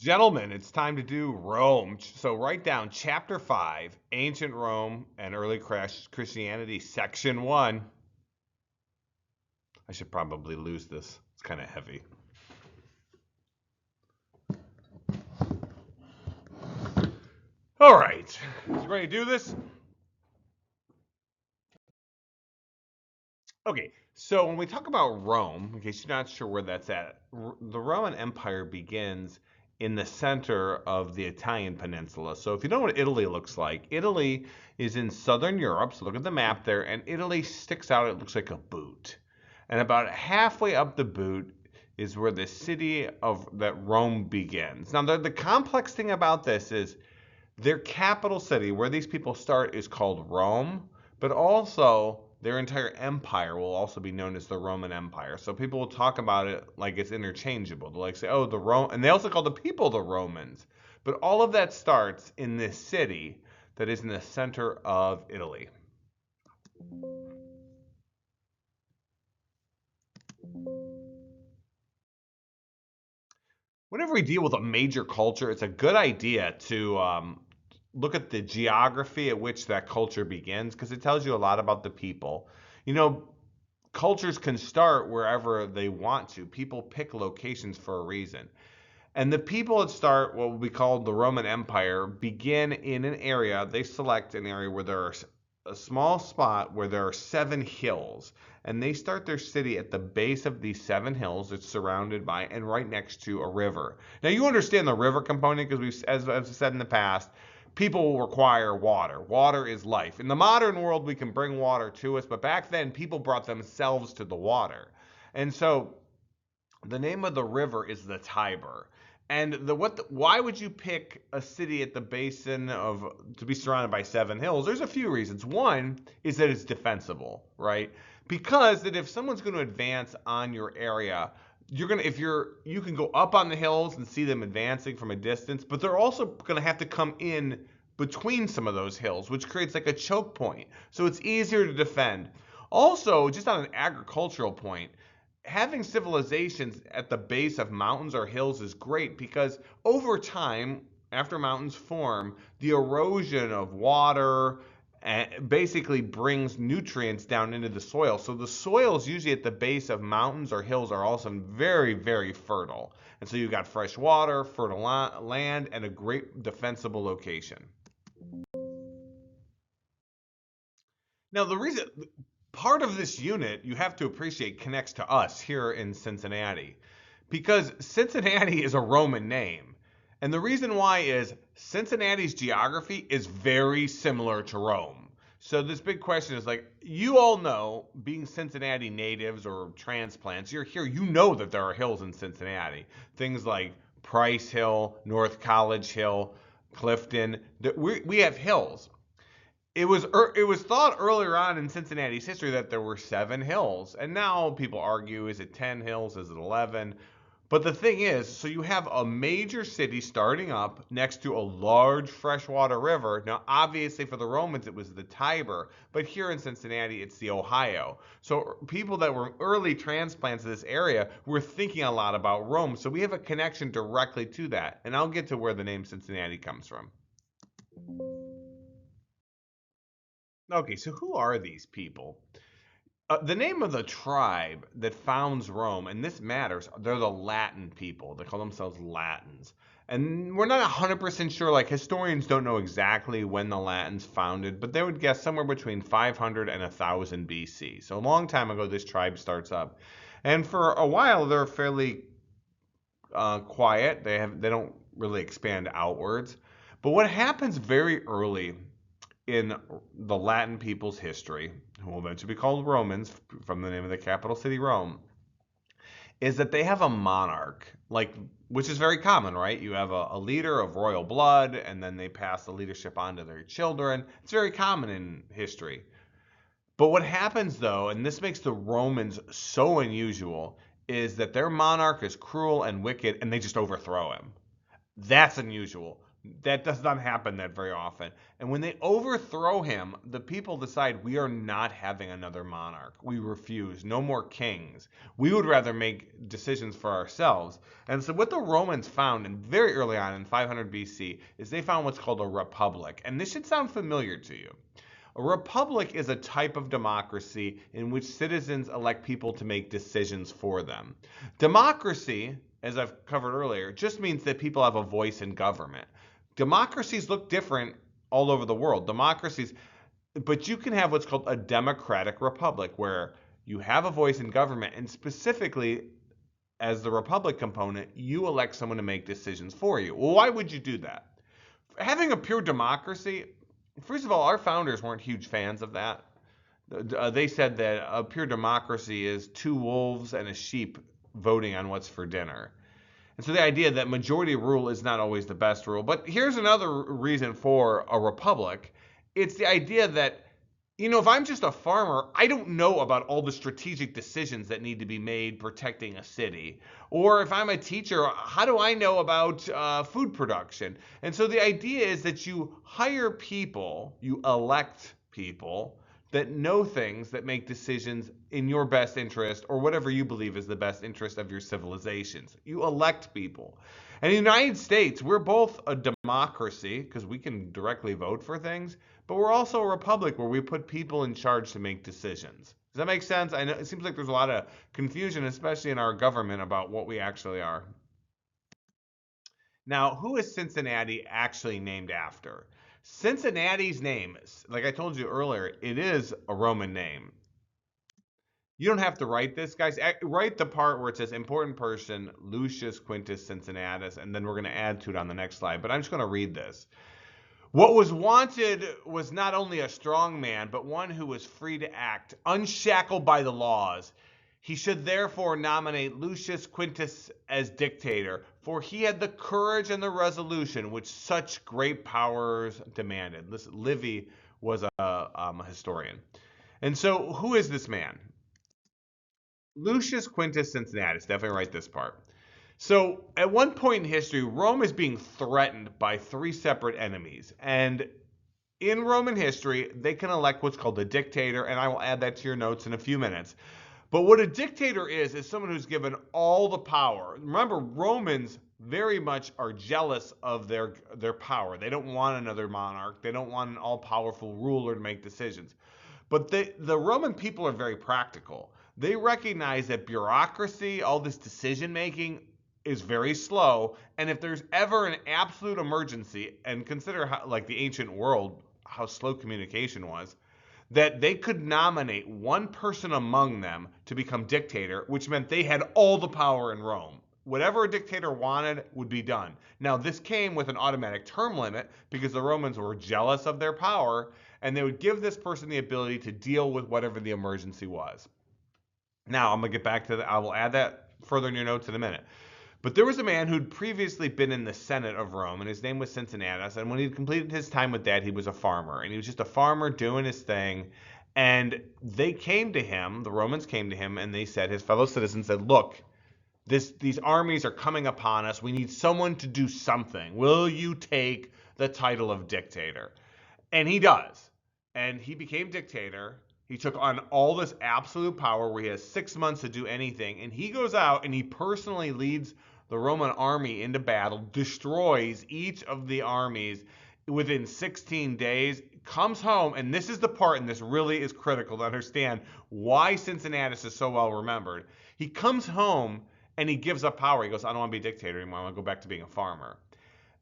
Gentlemen, it's time to do Rome. So write down Chapter 5, Ancient Rome and Early Christianity, Section 1. I should probably lose this. It's kind of heavy. All right. You ready to do this? Okay. So when we talk about Rome, in case you're not sure where that's at, the Roman Empire begins in the center of the Italian peninsula. So if you know what Italy looks like, Italy is in southern Europe. So look at the map there, and Italy sticks out. It looks like a boot. And about halfway up the boot is where the city of that Rome begins. Now, the complex thing about this is their capital city, where these people start, is called Rome, but also their entire empire will also be known as the Roman Empire. So people will talk about it like it's interchangeable. They'll like say, "Oh, the Rome," and they also call the people the Romans. But all of that starts in this city that is in the center of Italy. Whenever we deal with a major culture, it's a good idea to look at the geography at which that culture begins because it tells you a lot about the people. You know, cultures can start wherever they want to. People pick locations for a reason. And the people that start what we call the Roman Empire begin in an area. They select an area where there are a small spot where there are 7 hills. And they start their city at the base of these 7 hills. It's surrounded by and right next to a river. Now you understand the river component because as I've said in the past, people require water. Water is life. In the modern world, we can bring water to us, but back then, people brought themselves to the water. And so the name of the river is the Tiber. And why would you pick a city at the basin of to be surrounded by 7 hills? There's a few reasons. One is that it's defensible, right? Because that if someone's going to advance on your area, you can go up on the hills and see them advancing from a distance, but they're also going to have to come in between some of those hills, which creates like a choke point. So it's easier to defend. Also, just on an agricultural point, having civilizations at the base of mountains or hills is great because over time, after mountains form, the erosion of water basically brings nutrients down into the soil. So the soils usually at the base of mountains or hills are also very, very fertile. And so you've got fresh water, fertile land, and a great defensible location. Now, the reason part of this unit you have to appreciate connects to us here in Cincinnati because Cincinnati is a Roman name. And the reason why is Cincinnati's geography is very similar to Rome. So this big question is like you all know, being Cincinnati natives or transplants, you're here, you know that there are hills in Cincinnati. Things like Price Hill, North College Hill, Clifton. We have hills. It was thought earlier on in Cincinnati's history that there were 7 hills, and now people argue, is it 10 hills, is it 11? But the thing is, so you have a major city starting up next to a large freshwater river. Now, obviously for the Romans it was the Tiber, but here in Cincinnati it's the Ohio. So people that were early transplants to this area were thinking a lot about Rome. So we have a connection directly to that, and I'll get to where the name Cincinnati comes from. Okay, so who are these people? The name of the tribe that founds Rome, and this matters, they're the Latin people. They call themselves Latins. And we're not 100% sure, like historians don't know exactly when the Latins founded, but they would guess somewhere between 500 and 1000 BC. So a long time ago, this tribe starts up. And for a while, they're fairly quiet. They don't really expand outwards. But what happens very early in the Latin people's history, who will eventually be called Romans from the name of the capital city, Rome, is that they have a monarch, like which is very common, right? You have a leader of royal blood, and then they pass the leadership on to their children. It's very common in history. But what happens though, and this makes the Romans so unusual, is that their monarch is cruel and wicked, and they just overthrow him. That's unusual. That does not happen that very often. And when they overthrow him, the people decide we are not having another monarch. We refuse. No more kings. We would rather make decisions for ourselves. And so what the Romans found and very early on in 500 BC is they found what's called a republic. And this should sound familiar to you. A republic is a type of democracy in which citizens elect people to make decisions for them. Democracy, as I've covered earlier, just means that people have a voice in government. Democracies look different all over the world. But you can have what's called a democratic republic where you have a voice in government, and specifically as the republic component, you elect someone to make decisions for you. Well, why would you do that? Having a pure democracy, first of all, our founders weren't huge fans of that. They said that a pure democracy is two wolves and a sheep voting on what's for dinner. And so the idea that majority rule is not always the best rule. But here's another reason for a republic. It's the idea that, if I'm just a farmer, I don't know about all the strategic decisions that need to be made protecting a city. Or if I'm a teacher, how do I know about food production? And so the idea is that you hire people, you elect people that know things that make decisions in your best interest or whatever you believe is the best interest of your civilizations. You elect people. And in the United States, we're both a democracy because we can directly vote for things, but we're also a republic where we put people in charge to make decisions. Does that make sense? I know it seems like there's a lot of confusion, especially in our government, about what we actually are. Now, who is Cincinnati actually named after? Cincinnati's name, like I told you earlier, it is a Roman name. You don't have to write this, guys. Write the part where it says important person, Lucius Quintus Cincinnatus, and then we're going to add to it on the next slide. But I'm just going to read this. What was wanted was not only a strong man, but one who was free to act, unshackled by the laws. He should therefore nominate Lucius Quintus as dictator, for he had the courage and the resolution which such great powers demanded. Listen, Livy was a historian. And so who is this man? Lucius Quintus Cincinnatus. Definitely write this part. So at one point in history, Rome is being threatened by three separate enemies. And in Roman history, they can elect what's called a dictator, and I will add that to your notes in a few minutes. But what a dictator is someone who's given all the power. Remember, Romans very much are jealous of their power. They don't want another monarch. They don't want an all-powerful ruler to make decisions. But the Roman people are very practical. They recognize that bureaucracy, all this decision-making, is very slow. And if there's ever an absolute emergency, and consider how, like the ancient world, how slow communication was, that they could nominate one person among them to become dictator, which meant they had all the power in Rome. Whatever a dictator wanted would be done. Now, this came with an automatic term limit because the Romans were jealous of their power, and they would give this person the ability to deal with whatever the emergency was. Now, I'm going to get back to that. I will add that further in your notes in a minute. But there was a man who'd previously been in the Senate of Rome, and his name was Cincinnatus. And when he'd completed his time with that, he was a farmer. And he was just a farmer doing his thing. And they came to him, the Romans came to him, and they said, his fellow citizens said, look, these armies are coming upon us. We need someone to do something. Will you take the title of dictator? And he does. And he became dictator. He took on all this absolute power where he has 6 months to do anything. And he goes out and he personally leads the Roman army into battle, destroys each of the armies within 16 days, comes home, and this is the part, and this really is critical to understand why Cincinnatus is so well remembered. He comes home and he gives up power. He goes, I don't want to be a dictator anymore. I want to go back to being a farmer.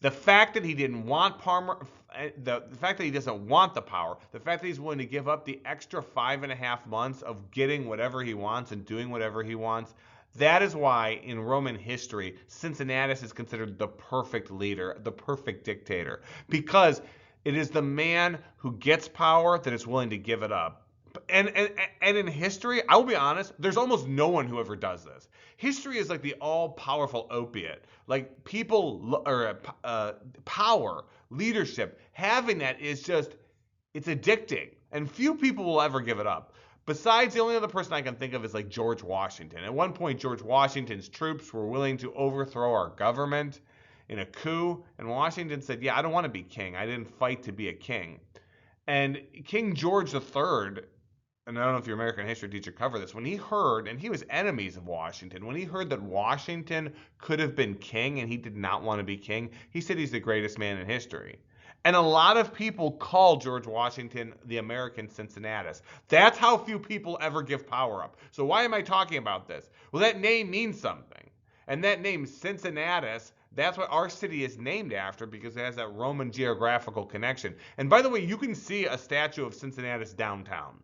The fact that he didn't want the fact that he doesn't want the power, the fact that he's willing to give up the extra 5.5 months of getting whatever he wants and doing whatever he wants, that is why in Roman history, Cincinnatus is considered the perfect leader, the perfect dictator, because it is the man who gets power that is willing to give it up. And in history, I will be honest, there's almost no one who ever does this. History is like the all-powerful opiate. Like power, leadership, having that is just, it's addicting. And few people will ever give it up. Besides, the only other person I can think of is like George Washington. At one point, George Washington's troops were willing to overthrow our government in a coup, and Washington said, yeah, I don't want to be king. I didn't fight to be a king. And King George III, and I don't know if your American history teacher covered this, when he heard, and he was enemies of Washington, when he heard that Washington could have been king and he did not want to be king, he said he's the greatest man in history. And a lot of people call George Washington the American Cincinnatus. That's how few people ever give power up. So why am I talking about this? Well, that name means something. And that name, Cincinnatus, that's what our city is named after because it has that Roman geographical connection. And by the way, you can see a statue of Cincinnatus downtown.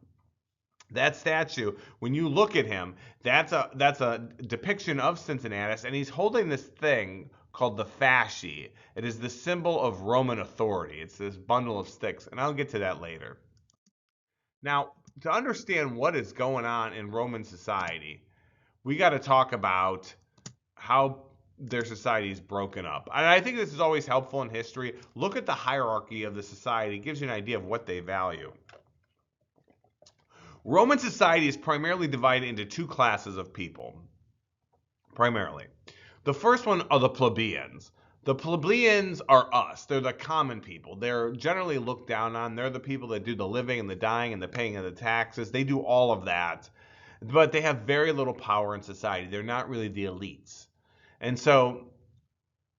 That statue, when you look at him, that's a depiction of Cincinnatus, and he's holding this thing called the fasci. It is the symbol of Roman authority. It's this bundle of sticks, and I'll get to that later. Now, to understand what is going on in Roman society, we got to talk about how their society is broken up. And I think this is always helpful in history. Look at the hierarchy of the society. It gives you an idea of what they value. Roman society is primarily divided into two classes of people. Primarily. The first one are the plebeians. The plebeians are us. They're the common people. They're generally looked down on. They're the people that do the living and the dying and the paying of the taxes. They do all of that. But they have very little power in society. They're not really the elites. And so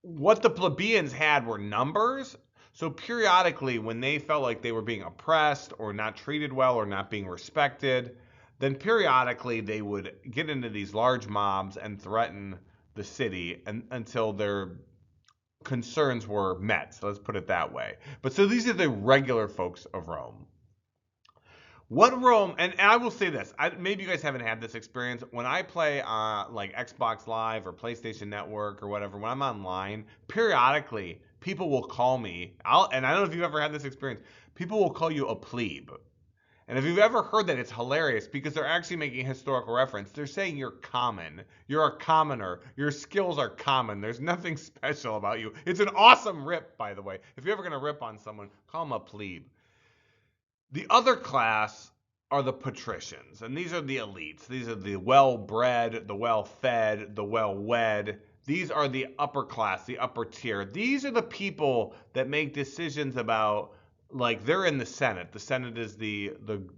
what the plebeians had were numbers. So periodically, when they felt like they were being oppressed or not treated well or not being respected, then periodically they would get into these large mobs and threaten the city until their concerns were met. So let's put it that way. But so these are the regular folks of Rome. What Rome, and I will say this, maybe you guys haven't had this experience. When I play like Xbox Live or PlayStation Network or whatever, when I'm online, periodically people will call me, and I don't know if you've ever had this experience, people will call you a plebe. And if you've ever heard that, it's hilarious because they're actually making a historical reference. They're saying you're common. You're a commoner. Your skills are common. There's nothing special about you. It's an awesome rip, by the way. If you're ever going to rip on someone, call them a plebe. The other class are the patricians, and these are the elites. These are the well-bred, the well-fed, the well-wed. These are the upper class, the upper tier. These are the people that make decisions about, like, they're in the Senate. The Senate is the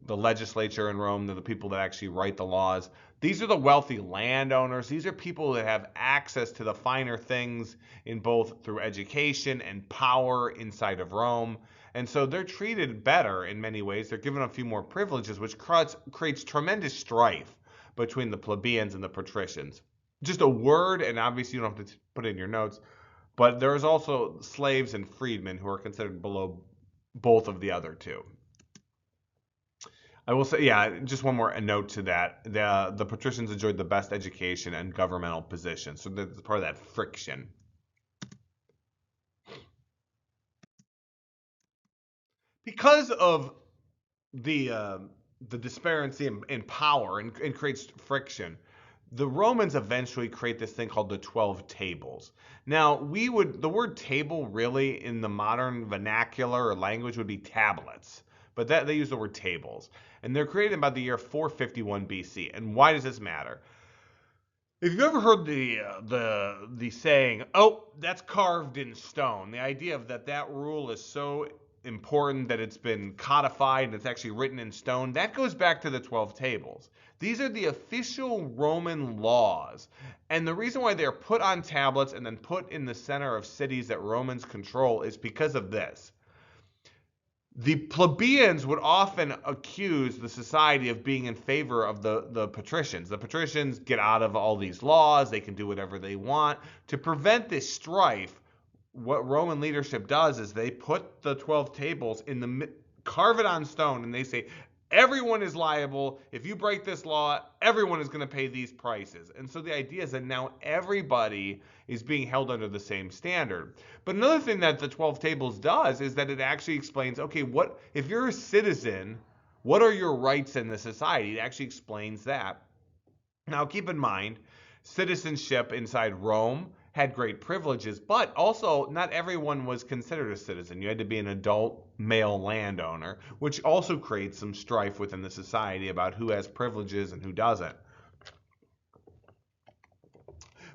legislature in Rome. They're the people that actually write the laws. These are the wealthy landowners. These are people that have access to the finer things in both through education and power inside of Rome. And so they're treated better in many ways. They're given a few more privileges, which creates tremendous strife between the plebeians and the patricians. Just a word, and obviously you don't have to put it in your notes, but there's also slaves and freedmen who are considered below both of the other two. I will say, yeah, just one more note to that. The patricians enjoyed the best education and governmental positions. So that's part of that friction. Because of the disparity in power and creates friction, the Romans eventually create this thing called the 12 tables. Now, the word table really in the modern vernacular or language would be tablets, but they use the word tables. And they're created about the year 451 BC. And why does this matter? If you've ever heard the saying, "Oh, that's carved in stone," the idea of that rule is so important that it's been codified and it's actually written in stone, that goes back to the 12 tables. These are the official Roman laws. And the reason why they're put on tablets and then put in the center of cities that Romans control is because of this. The plebeians would often accuse the society of being in favor of the patricians. The patricians get out of all these laws. They can do whatever they want. To prevent this strife, what Roman leadership does is they put the 12 tables carve it on stone, and they say, everyone is liable. If you break this law, everyone is going to pay these prices. And so the idea is that now everybody is being held under the same standard. But another thing that the 12 tables does is that it actually explains, okay, what if you're a citizen, what are your rights in the society? It actually explains that. Now, keep in mind, citizenship inside Rome had great privileges, but also not everyone was considered a citizen. You had to be an adult male landowner, which also creates some strife within the society about who has privileges and who doesn't.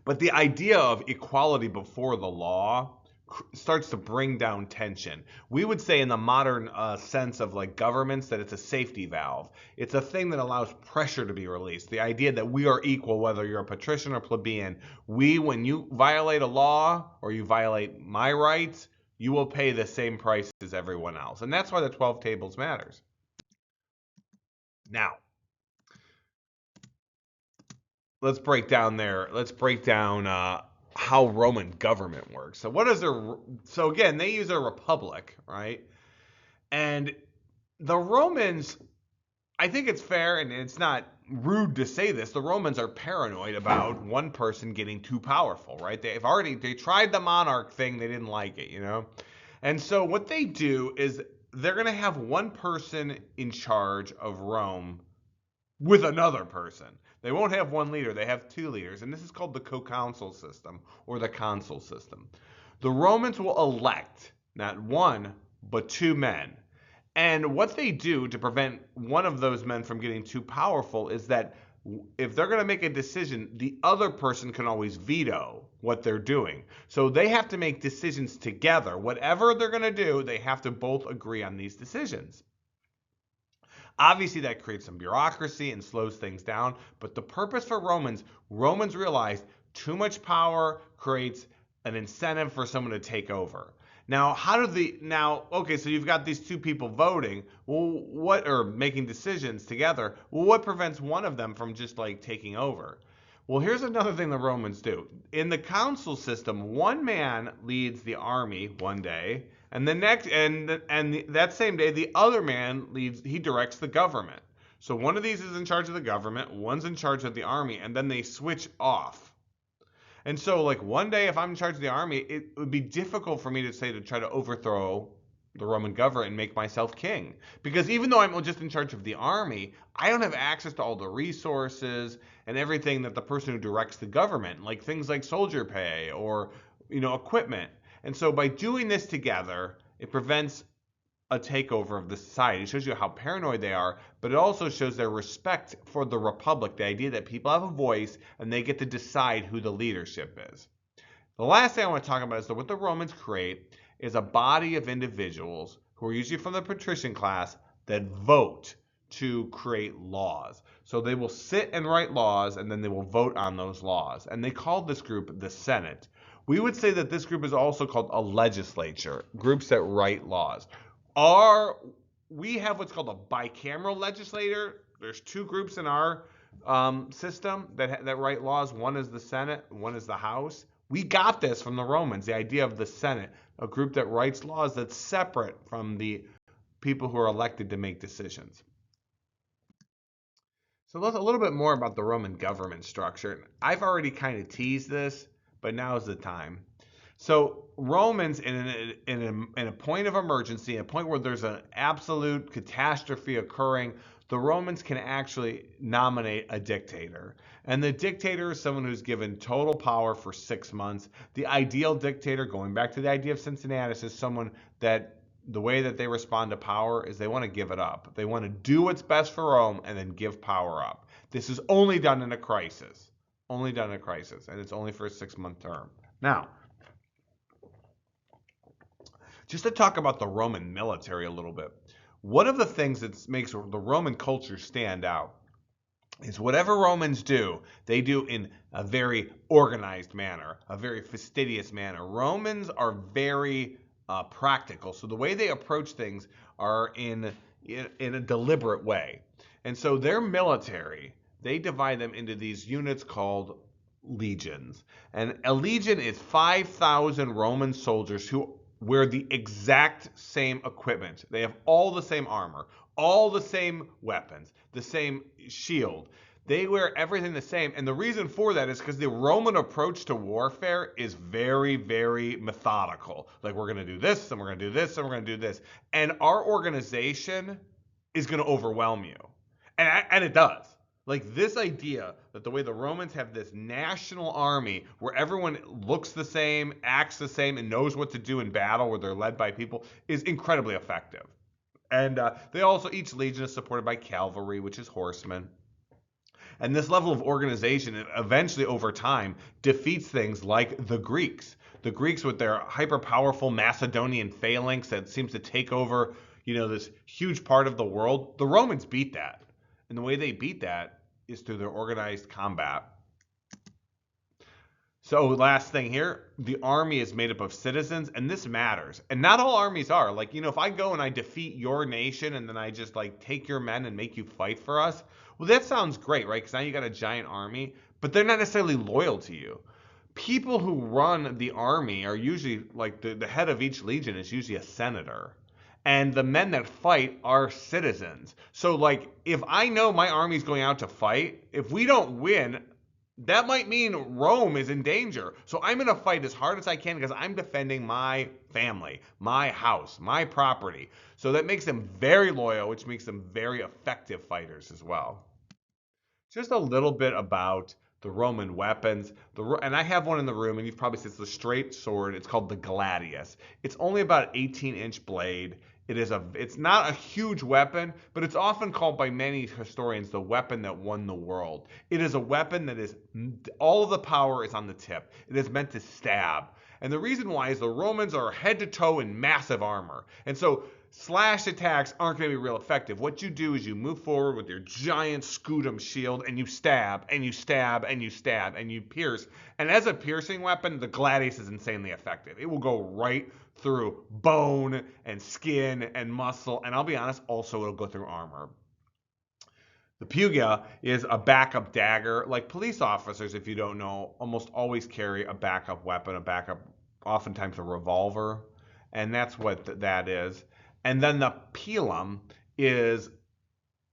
But the idea of equality before the law starts to bring down tension. We would say in the modern sense of like governments that it's a safety valve. It's a thing that allows pressure to be released. The idea that we are equal, whether you're a patrician or plebeian. When you violate a law or you violate my rights, you will pay the same price as everyone else. And that's why the 12 tables matters. Now, let's break down how Roman government works. So what is their so again, they use a republic, right? And the Romans, I think it's fair and it's not rude to say this. The Romans are paranoid about one person getting too powerful, right? They tried the monarch thing, they didn't like it, you know? And so what they do is they're going to have one person in charge of Rome with another person. They won't have one leader, they have two leaders. And this is called the co-consul system or the consul system. The Romans will elect not one, but two men. And what they do to prevent one of those men from getting too powerful is that if they're going to make a decision, the other person can always veto what they're doing. So they have to make decisions together. Whatever they're going to do, they have to both agree on these decisions. Obviously, that creates some bureaucracy and slows things down. But the purpose for Romans realized too much power creates an incentive for someone to take over. Now, okay, so you've got these two people voting, or making decisions together. Well, what prevents one of them from just like taking over? Well, here's another thing the Romans do. In the consul system, one man leads the army one day, and that same day, the other man he directs the government. So one of these is in charge of the government, one's in charge of the army, and then they switch off. And so, like, one day, if I'm in charge of the army, it would be difficult for me to try to overthrow the Roman government and make myself king. Because even though I'm just in charge of the army, I don't have access to all the resources and everything that the person who directs the government, like things like soldier pay or, equipment. And so by doing this together, it prevents a takeover of the society. It shows you how paranoid they are, but it also shows their respect for the republic, the idea that people have a voice and they get to decide who the leadership is. The last thing I want to talk about is that what the Romans create is a body of individuals who are usually from the patrician class that vote to create laws. So they will sit and write laws and then they will vote on those laws. And they called this group the Senate. We would say that this group is also called a legislature, groups that write laws. We have what's called a bicameral legislator. There's two groups in our system that write laws. One is the Senate, one is the House. We got this from the Romans, the idea of the Senate, a group that writes laws that's separate from the people who are elected to make decisions. So let's a little bit more about the Roman government structure. I've already kind of teased this, but now's the time. So Romans, in a point of emergency, a point where there's an absolute catastrophe occurring, the Romans can actually nominate a dictator. And the dictator is someone who's given total power for 6 months. The ideal dictator, going back to the idea of Cincinnatus, is someone that the way that they respond to power is they want to give it up. They want to do what's best for Rome and then give power up. This is only done in a crisis. Only done in a crisis. And it's only for a 6-month term. Now, just to talk about the Roman military a little bit, one of the things that makes the Roman culture stand out is whatever Romans do, they do in a very organized manner, a very fastidious manner. Romans are very practical, so the way they approach things are in a deliberate way. And so their military, they divide them into these units called legions. And a legion is 5,000 Roman soldiers who wear the exact same equipment. They have all the same armor, all the same weapons, the same shield. They wear everything the same. And the reason for that is because the Roman approach to warfare is very, very methodical. Like, we're going to do this, and we're going to do this, and we're going to do this. And our organization is going to overwhelm you. And it does. Like, this idea that the way the Romans have this national army where everyone looks the same, acts the same, and knows what to do in battle, where they're led by people, is incredibly effective. And each legion is supported by cavalry, which is horsemen. And this level of organization eventually over time defeats things like the Greeks. The Greeks with their hyper powerful Macedonian phalanx that seems to take over, this huge part of the world. The Romans beat that. And the way they beat that is through their organized combat. So last thing here, the army is made up of citizens, and this matters. And not all armies are. Like, if I go and I defeat your nation and then I just like take your men and make you fight for us, well, that sounds great, right? Because now you got a giant army, but they're not necessarily loyal to you. People who run the army are usually like the head of each legion is usually a senator. And the men that fight are citizens. So, like, if I know my army's going out to fight, if we don't win, that might mean Rome is in danger. So I'm going to fight as hard as I can because I'm defending my family, my house, my property. So that makes them very loyal, which makes them very effective fighters as well. Just a little bit about the Roman weapons. And I have one in the room, and you've probably seen it's the straight sword. It's called the gladius. It's only about an 18-inch blade. It's not a huge weapon, but it's often called by many historians the weapon that won the world. It is a weapon that is all of the power is on the tip. It is meant to stab. And the reason why is the Romans are head to toe in massive armor. And so slash attacks aren't going to be real effective. What you do is you move forward with your giant scutum shield and you stab and you stab and you stab and you pierce. And as a piercing weapon, the gladius is insanely effective. It will go right through bone and skin and muscle, and I'll be honest, also it'll go through armor. The pugia is a backup dagger. Like police officers, if you don't know, almost always carry a backup weapon, oftentimes a revolver, and that's what that is. And then the pilum is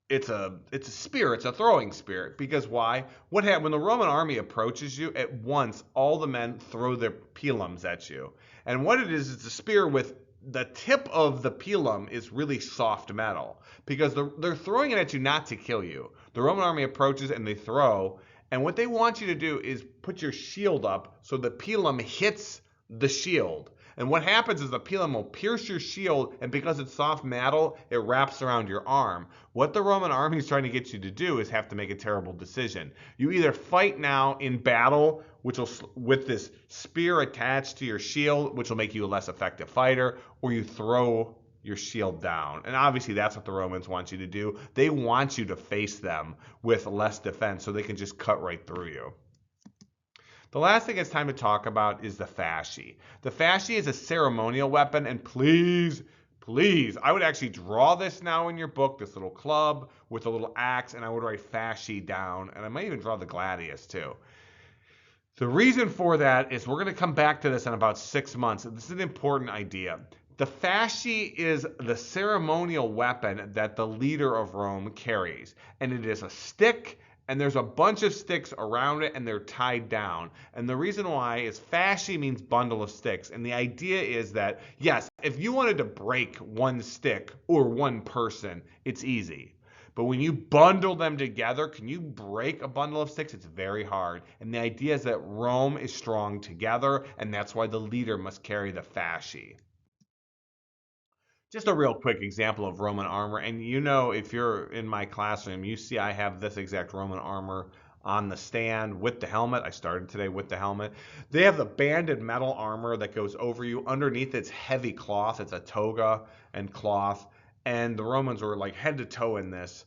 it's a spear, it's a throwing spear. Because why? What happens when the Roman army approaches you? At once, all the men throw their pilums at you. And what it is, it's a spear with the tip of the pilum is really soft metal because they're throwing it at you not to kill you. The Roman army approaches and they throw, and what they want you to do is put your shield up so the pilum hits the shield. And what happens is the pilum will pierce your shield, and because it's soft metal, it wraps around your arm. What the Roman army is trying to get you to do is have to make a terrible decision. You either fight now in battle, with this spear attached to your shield, which will make you a less effective fighter, or you throw your shield down. And obviously that's what the Romans want you to do. They want you to face them with less defense so they can just cut right through you. The last thing it's time to talk about is the fasci. The fasci is a ceremonial weapon, and please, I would actually draw this now in your book, this little club with a little axe, and I would write fasci down, and I might even draw the gladius too. The reason for that is we're going to come back to this in about 6 months. This is an important idea. The fasci is the ceremonial weapon that the leader of Rome carries, and it is a stick, and there's a bunch of sticks around it, and they're tied down. And the reason why is fasci means bundle of sticks. And the idea is that, yes, if you wanted to break one stick or one person, it's easy. But when you bundle them together, can you break a bundle of sticks? It's very hard. And the idea is that Rome is strong together, and that's why the leader must carry the fasci. Just a real quick example of Roman armor. And if you're in my classroom, you see I have this exact Roman armor on the stand with the helmet. I started today with the helmet. They have the banded metal armor that goes over you. Underneath it's heavy cloth. It's a toga and cloth. And the Romans were like head to toe in this.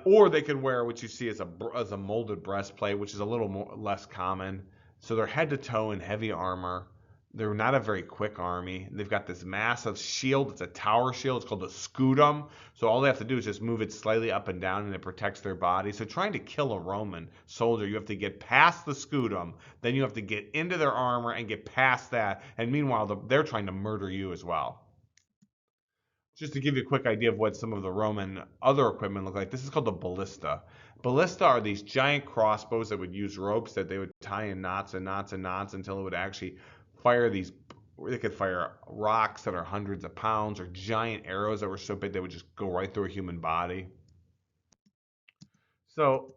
Or they could wear what you see as a molded breastplate, which is a little less common. So they're head to toe in heavy armor. They're not a very quick army. They've got this massive shield. It's a tower shield. It's called a scutum. So all they have to do is just move it slightly up and down, and it protects their body. So trying to kill a Roman soldier, you have to get past the scutum. Then you have to get into their armor and get past that. And meanwhile, they're trying to murder you as well. Just to give you a quick idea of what some of the Roman other equipment look like, this is called the ballista. Ballista are these giant crossbows that would use ropes that they would tie in knots and knots and knots until it would actually they could fire rocks that are hundreds of pounds or giant arrows that were so big they would just go right through a human body. So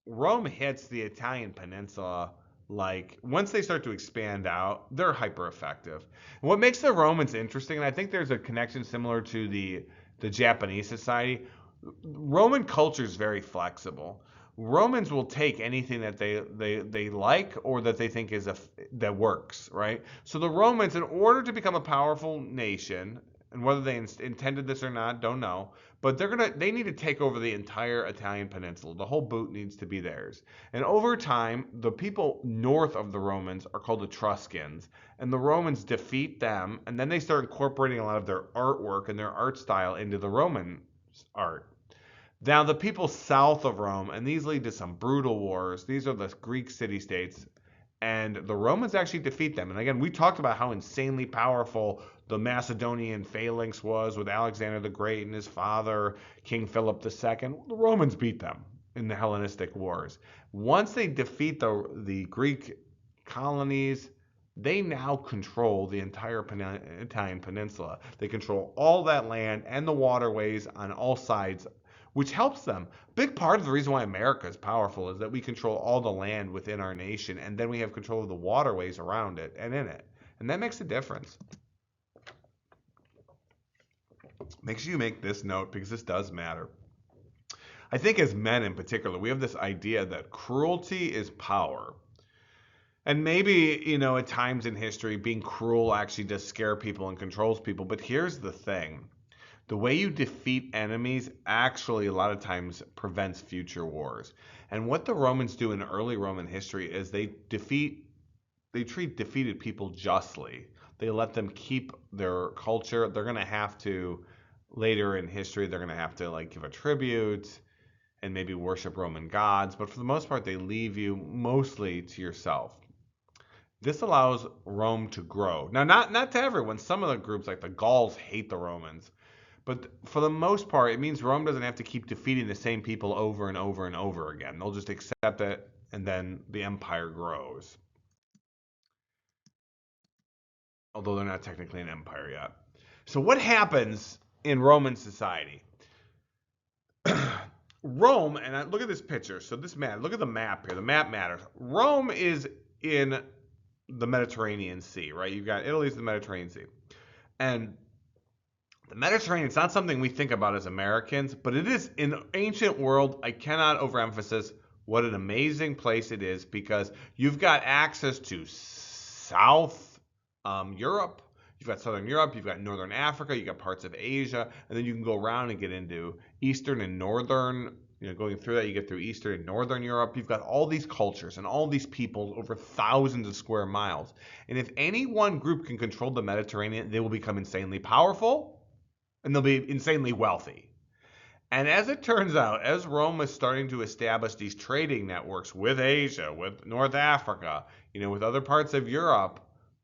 Rome hits the Italian peninsula, like once they start to expand out, they're hyper effective. And what makes the Romans interesting, and I think there's a connection similar to the Japanese society, Roman culture is very flexible. Romans will take anything that they like or that they think that works, right? So the Romans, in order to become a powerful nation, and whether they intended this or not, don't know, but they need to take over the entire Italian peninsula. The whole boot needs to be theirs. And over time, the people north of the Romans are called Etruscans, and the Romans defeat them, and then they start incorporating a lot of their artwork and their art style into the Roman art. Now, the people south of Rome, and these lead to some brutal wars. These are the Greek city-states, and the Romans actually defeat them. And again, we talked about how insanely powerful the Macedonian phalanx was with Alexander the Great and his father, King Philip II. The Romans beat them in the Hellenistic Wars. Once they defeat the Greek colonies, they now control the entire Italian peninsula. They control all that land and the waterways on all sides, which helps them. Big part of the reason why America is powerful is that we control all the land within our nation, and then we have control of the waterways around it and in it. And that makes a difference. Make sure you make this note because this does matter. I think as men in particular, we have this idea that cruelty is power. And maybe, at times in history, being cruel actually does scare people and controls people. But here's the thing. The way you defeat enemies actually a lot of times prevents future wars. And what the Romans do in early Roman history is they treat defeated people justly. They let them keep their culture. They're going to have to, later in history, they're going to have to give a tribute and maybe worship Roman gods. But for the most part, they leave you mostly to yourself. This allows Rome to grow. Now, not to everyone. Some of the groups, like the Gauls, hate the Romans. But for the most part, it means Rome doesn't have to keep defeating the same people over and over and over again. They'll just accept it, and then the empire grows. Although they're not technically an empire yet. So what happens in Roman society? Rome, and look at this picture. So look at the map here. The map matters. Rome is in the Mediterranean Sea, right? You've got Italy's the Mediterranean Sea. And the Mediterranean is not something we think about as Americans, but it is in the ancient world. I cannot overemphasize what an amazing place it is because you've got access to South Europe, you've got Southern Europe, you've got Northern Africa, you've got parts of Asia, and then you can go around and get into Eastern and Northern. Going through that, you get through Eastern and Northern Europe. You've got all these cultures and all these people over thousands of square miles. And if any one group can control the Mediterranean, they will become insanely powerful. And they'll be insanely wealthy. And as it turns out, as Rome is starting to establish these trading networks with Asia, with North Africa, with other parts of Europe,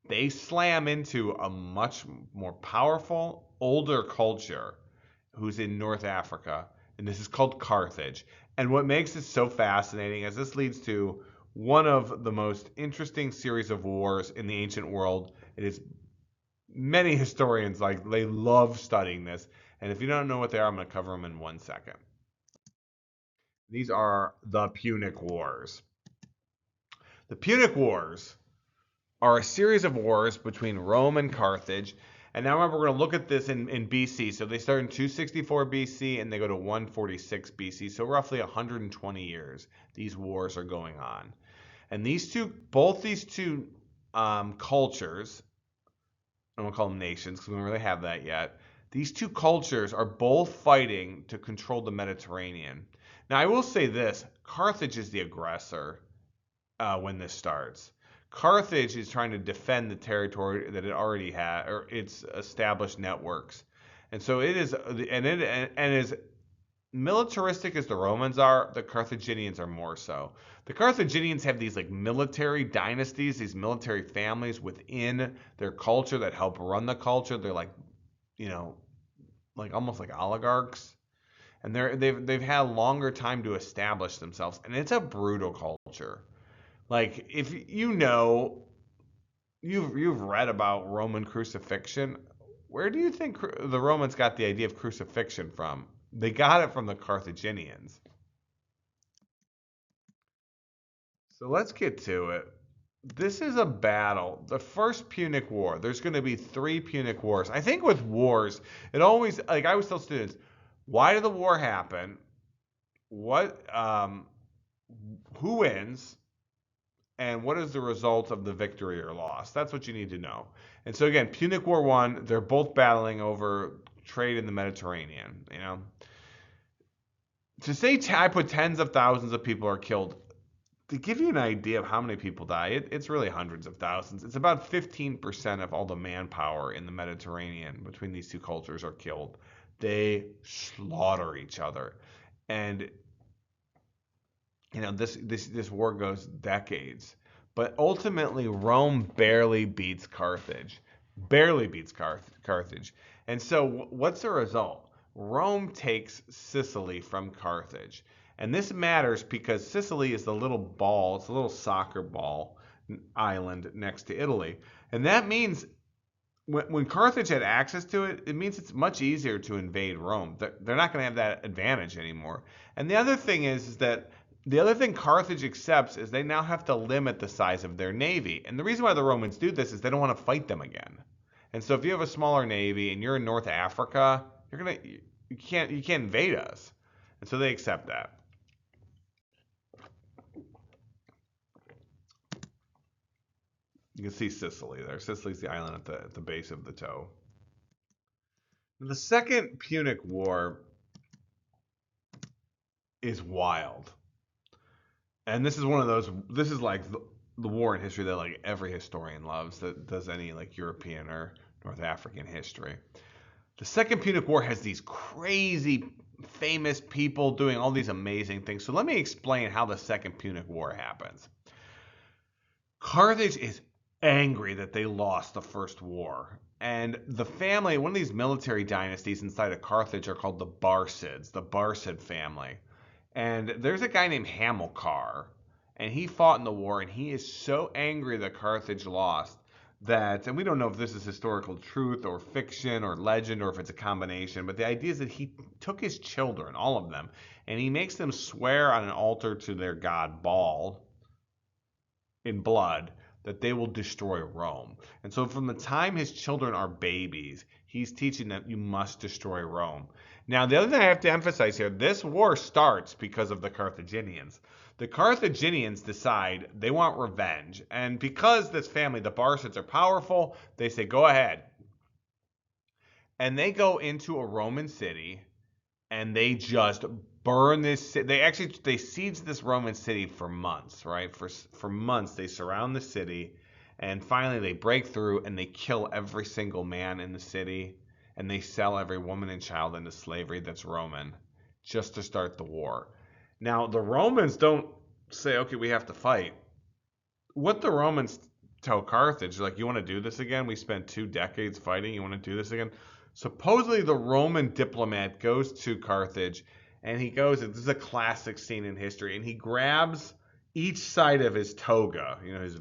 they slam into a much more powerful, older culture who's in North Africa. And this is called Carthage. And what makes it so fascinating is this leads to one of the most interesting series of wars in the ancient world. It is many historians they love studying this, and if you don't know what they are, I'm going to cover them in 1 second. These are the Punic Wars. The Punic Wars are a series of wars between Rome and Carthage, and now remember we're going to look at this in BC. So they start in 264 BC and they go to 146 BC, so roughly 120 years these wars are going on. And both these two cultures, I won't call them nations because we don't really have that yet. These two cultures are both fighting to control the Mediterranean. Now, I will say this. Carthage is the aggressor when this starts. Carthage is trying to defend the territory that it already had, or its established networks. And so it is, and as militaristic as the Romans are, the Carthaginians are more so. The Carthaginians have these military dynasties, these military families within their culture that help run the culture. They're almost like oligarchs, and they've had a longer time to establish themselves, and it's a brutal culture. If you've read about Roman crucifixion, where do you think the Romans got the idea of crucifixion from? They got it from the Carthaginians. So let's get to it. This is a battle. The first Punic War. There's going to be 3 Punic Wars. I think with wars, it always, I always tell students, Why did the war happen? What who wins? And what is the result of the victory or loss? That's what you need to know. And so again, Punic War One, they're both battling over trade in the Mediterranean. To say I put tens of thousands of people are killed, to give you an idea of how many people die, it's really hundreds of thousands. It's about 15% of all the manpower in the Mediterranean between these two cultures are killed. They slaughter each other, and this war goes decades. But ultimately, Rome barely beats Carthage. And so, what's the result? Rome takes Sicily from Carthage. And this matters because Sicily is the little ball, it's a little soccer ball island next to Italy. And that means when Carthage had access to it, it means it's much easier to invade Rome. They're not going to have that advantage anymore. And the other thing is that the other thing Carthage accepts is they now have to limit the size of their navy. And the reason why the Romans do this is they don't want to fight them again. And so if you have a smaller navy and you're in North Africa, you can't invade us. And so they accept that. You can see Sicily there. Sicily's the island at the base of the toe. The Second Punic War is wild. And this is one of those, this is like the war in history that like every historian loves that does any like European or North African history. The Second Punic War has these crazy famous people doing all these amazing things. So let me explain how the Second Punic War happens. Carthage is angry that they lost the first war. And the family, one of these military dynasties inside of Carthage are called the Barcid family. And there's a guy named Hamilcar, and he fought in the war, and he is so angry that Carthage lost that, and we don't know if this is historical truth or fiction or legend or if it's a combination, but the idea is that he took his children, all of them, and he makes them swear on an altar to their god Baal in blood that they will destroy Rome. And so from the time his children are babies, he's teaching them you must destroy Rome. Now, the other thing I have to emphasize here, this war starts because of the Carthaginians. The Carthaginians decide they want revenge. And because this family, the Barcids, are powerful, they say, go ahead. And they go into a Roman city and they just burn this. They siege this Roman city for months, right? For months they surround the city, and finally they break through and they kill every single man in the city, and they sell every woman and child into slavery that's Roman, just to start the war. Now the Romans don't say, okay, we have to fight. What the Romans tell Carthage, like, you want to do this again? We spent 2 decades fighting. You want to do this again? Supposedly, the Roman diplomat goes to Carthage, and he goes, and this is a classic scene in history, and he grabs each side of his toga,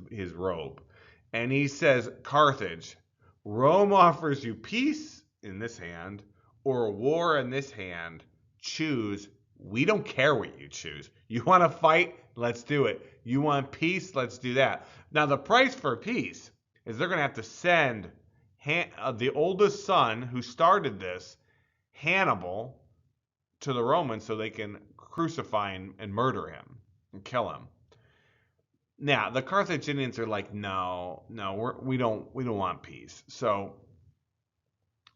his robe, and he says, Carthage, Rome offers you peace in this hand or a war in this hand. Choose. We don't care what you choose. You want to fight? Let's do it. You want peace? Let's do that. Now, the price for peace is they're going to have to send the oldest son who started this, Hannibal, to the Romans so they can crucify and murder him and kill him. Now, the Carthaginians are like, no, we don't want peace. So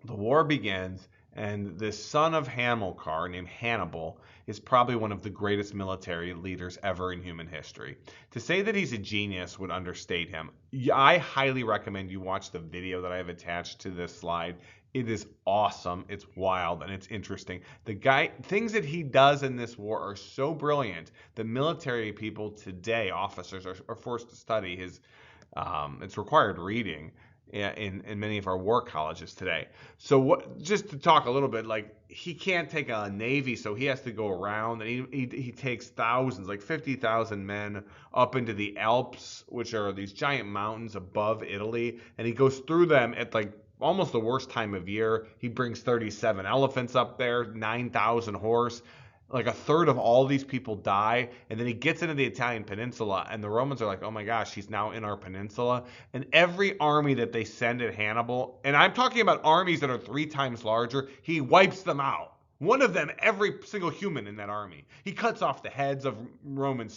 the war begins, and this son of Hamilcar named Hannibal is probably one of the greatest military leaders ever in human history. To say that he's a genius would understate him. I highly recommend you watch the video that I have attached to this slide. It is awesome, it's wild, and it's interesting. Things that he does in this war are so brilliant that military people today, officers, are forced to study his. It's required reading in many of our war colleges today. So just to talk a little bit, like, he can't take a navy, so he has to go around, and he takes thousands, like 50,000 men up into the Alps, which are these giant mountains above Italy, and he goes through them at like almost the worst time of year. He brings 37 elephants up there, 9,000 horse. Like a third of all these people die, and then he gets into the Italian peninsula, and the Romans are like, oh my gosh, he's now in our peninsula. And every army that they send at Hannibal, and I'm talking about armies that are 3 times larger, he wipes them out. One of them, every single human in that army. He cuts off the heads of Roman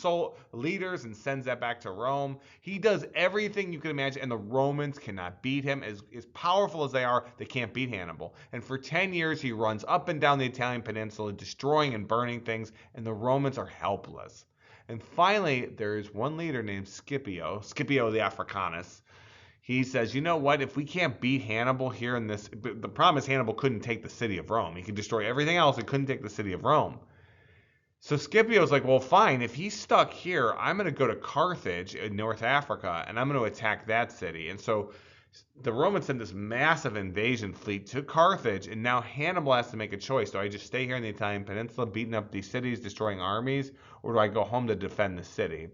leaders and sends that back to Rome. He does everything you can imagine, and the Romans cannot beat him. As powerful as they are, they can't beat Hannibal. And for 10 years, he runs up and down the Italian peninsula, destroying and burning things, and the Romans are helpless. And finally, there is one leader named Scipio the Africanus. He says, you know what? If we can't beat Hannibal here in this, the problem is Hannibal couldn't take the city of Rome. He could destroy everything else. He couldn't take the city of Rome. So Scipio's like, well, fine. If he's stuck here, I'm going to go to Carthage in North Africa and I'm going to attack that city. And so the Romans send this massive invasion fleet to Carthage, and now Hannibal has to make a choice. Do I just stay here in the Italian peninsula, beating up these cities, destroying armies, or do I go home to defend the city?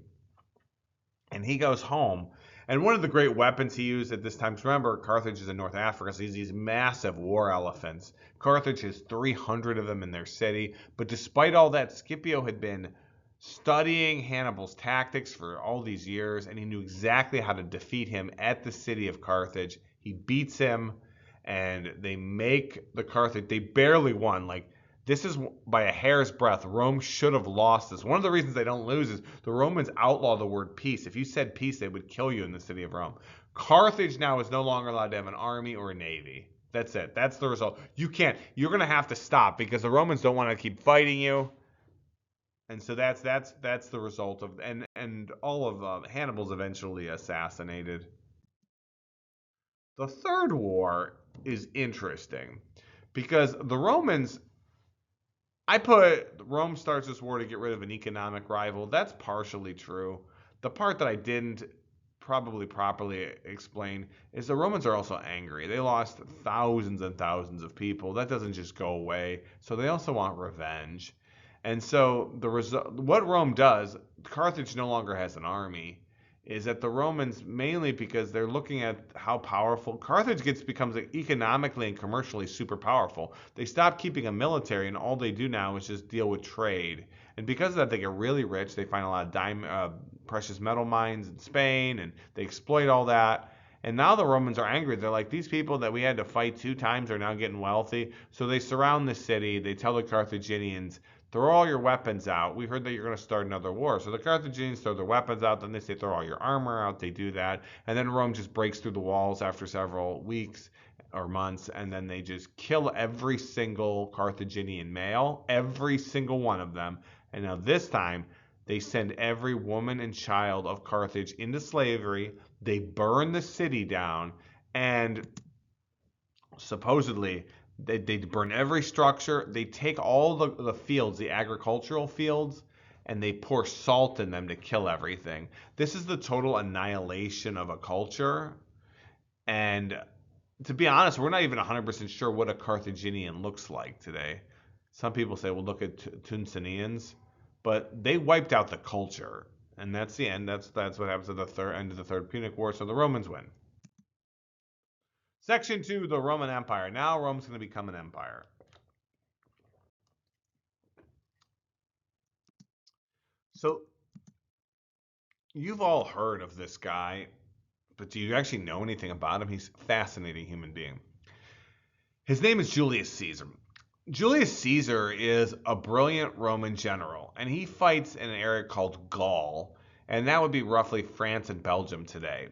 And he goes home. And one of the great weapons he used at this time, because remember, Carthage is in North Africa, so he's these massive war elephants. Carthage has 300 of them in their city. But despite all that, Scipio had been studying Hannibal's tactics for all these years, and he knew exactly how to defeat him at the city of Carthage. He beats him, and they make the Carthage, they barely won. Like, this is by a hair's breadth. Rome should have lost this. One of the reasons they don't lose is the Romans outlaw the word peace. If you said peace, they would kill you in the city of Rome. Carthage now is no longer allowed to have an army or a navy. That's it. That's the result. You can't. You're going to have to stop because the Romans don't want to keep fighting you. And so that's the result of, and all of Hannibal's eventually assassinated. The third war is interesting because the Romans, I put Rome starts this war to get rid of an economic rival. That's partially true. The part that I didn't probably properly explain is the Romans are also angry. They lost thousands and thousands of people. That doesn't just go away. So they also want revenge. And so the result, what Rome does, Carthage no longer has an army, is that the Romans, mainly because they're looking at how powerful Carthage becomes economically and commercially super powerful. They stop keeping a military, and all they do now is just deal with trade. And because of that, they get really rich. They find a lot of precious metal mines in Spain, and they exploit all that. And now the Romans are angry. They're like, these people that we had to fight 2 times are now getting wealthy. So they surround the city. They tell the Carthaginians, throw all your weapons out. We heard that you're going to start another war. So the Carthaginians throw their weapons out. Then they say, throw all your armor out. They do that. And then Rome just breaks through the walls after several weeks or months. And then they just kill every single Carthaginian male, every single one of them. And now this time, they send every woman and child of Carthage into slavery. They burn the city down. And supposedly, they burn every structure. They take all the fields, the agricultural fields, and they pour salt in them to kill everything. This is the total annihilation of a culture. And to be honest, we're not even 100% sure what a Carthaginian looks like today. Some people say, well, look at Tunsanians. But they wiped out the culture. And that's the end. That's what happens at the end of the Third Punic War. So the Romans win. Section 2, the Roman Empire. Now Rome's going to become an empire. So you've all heard of this guy, but do you actually know anything about him? He's a fascinating human being. His name is Julius Caesar. Julius Caesar is a brilliant Roman general, and he fights in an area called Gaul, and that would be roughly France and Belgium today.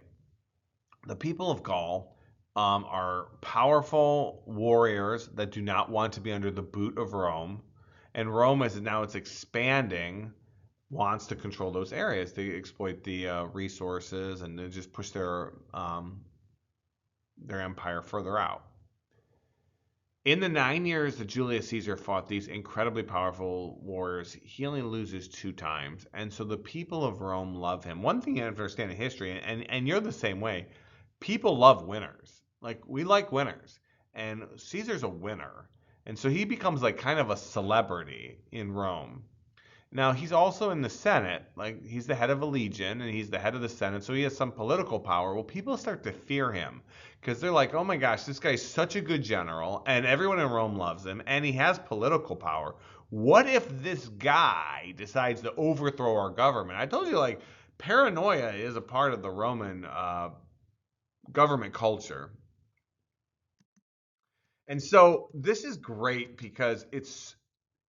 The people of Gaul are powerful warriors that do not want to be under the boot of Rome. And Rome, as now it's expanding, wants to control those areas. They exploit the resources and they just push their empire further out. In the 9 years that Julius Caesar fought these incredibly powerful warriors, he only loses 2 times. And so the people of Rome love him. One thing you have to understand in history, and you're the same way, people love winners. Like, we like winners. And Caesar's a winner. And so he becomes like kind of a celebrity in Rome. Now, he's also in the Senate. Like, he's the head of a legion and he's the head of the Senate. So he has some political power. Well, people start to fear him because they're like, oh my gosh, this guy's such a good general and everyone in Rome loves him and he has political power. What if this guy decides to overthrow our government? I told you, like, paranoia is a part of the Roman government culture. And so this is great because it's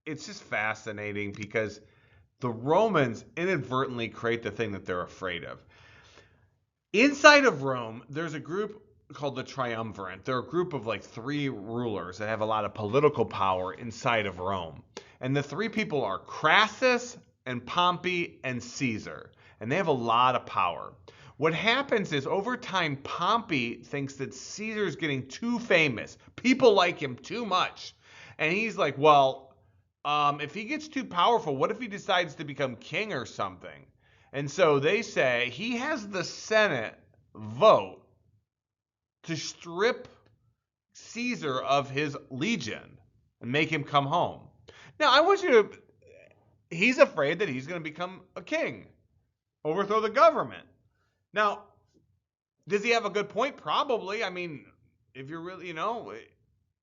just fascinating because the Romans inadvertently create the thing that they're afraid of. Inside of Rome, there's a group called the Triumvirate. They're a group of like three rulers that have a lot of political power inside of Rome. And the three people are Crassus and Pompey and Caesar. And they have a lot of power. What happens is over time, Pompey thinks that Caesar's getting too famous. People like him too much. And he's like, well, if he gets too powerful, what if he decides to become king or something? And so they say he has the Senate vote to strip Caesar of his legion and make him come home. Now, I want you to, he's afraid that he's going to become a king, overthrow the government. Now, does he have a good point? Probably. I mean, if you're really,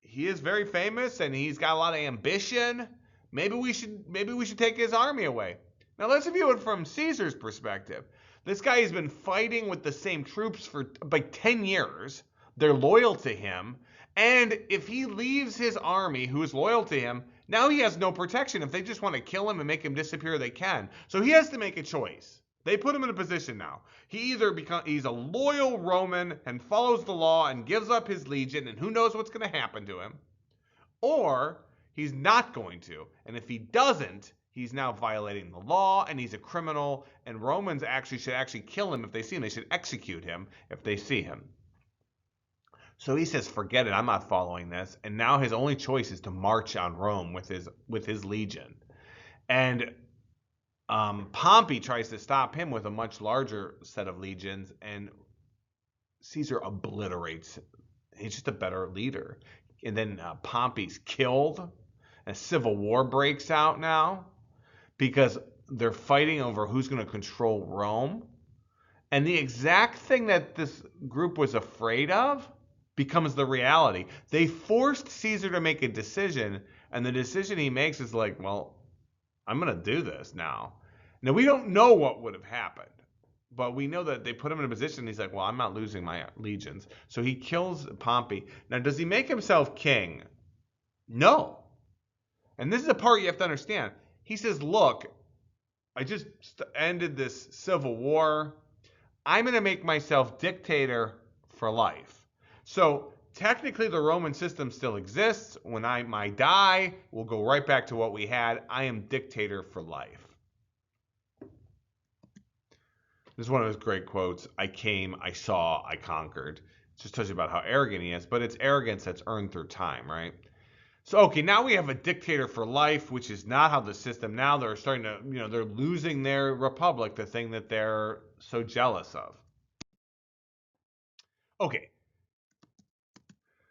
he is very famous and he's got a lot of ambition. Maybe we should take his army away. Now let's view it from Caesar's perspective. This guy has been fighting with the same troops for like 10 years. They're loyal to him. And if he leaves his army, who is loyal to him, now he has no protection. If they just want to kill him and make him disappear, they can. So he has to make a choice. They put him in a position now. He's a loyal Roman and follows the law and gives up his legion, and who knows what's going to happen to him. Or he's not going to. And if he doesn't, he's now violating the law and he's a criminal. And Romans should kill him if they see him. They should execute him if they see him. So he says, forget it, I'm not following this. And now his only choice is to march on Rome with his legion. And Pompey tries to stop him with a much larger set of legions, and Caesar obliterates him. He's just a better leader. And then Pompey's killed. A civil war breaks out now because they're fighting over who's going to control Rome. And the exact thing that this group was afraid of becomes the reality. They forced Caesar to make a decision, and the decision he makes is like, well, I'm going to do this now. Now, we don't know what would have happened, but we know that they put him in a position. He's like, well, I'm not losing my legions. So he kills Pompey. Now, does he make himself king? No. And this is the part you have to understand. He says, look, I just ended this civil war. I'm going to make myself dictator for life. So technically the Roman system still exists. When I die, we'll go right back to what we had. I am dictator for life. This is one of his great quotes. I came, I saw, I conquered. It just tells you about how arrogant he is, but it's arrogance that's earned through time, right? So, okay, now we have a dictator for life, which is not how the system, now they're starting to, they're losing their republic, the thing that they're so jealous of. Okay.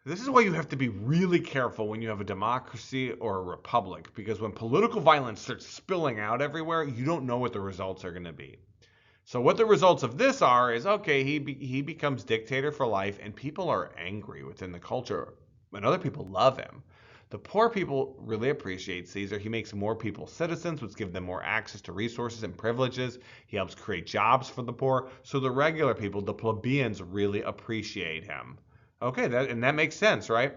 This is why you have to be really careful when you have a democracy or a republic, because when political violence starts spilling out everywhere, you don't know what the results are going to be. So what the results of this are is, okay, he becomes dictator for life, and people are angry within the culture, and other people love him. The poor people really appreciate Caesar. He makes more people citizens, which give them more access to resources and privileges. He helps create jobs for the poor. So the regular people, the plebeians, really appreciate him. Okay, that makes sense, right?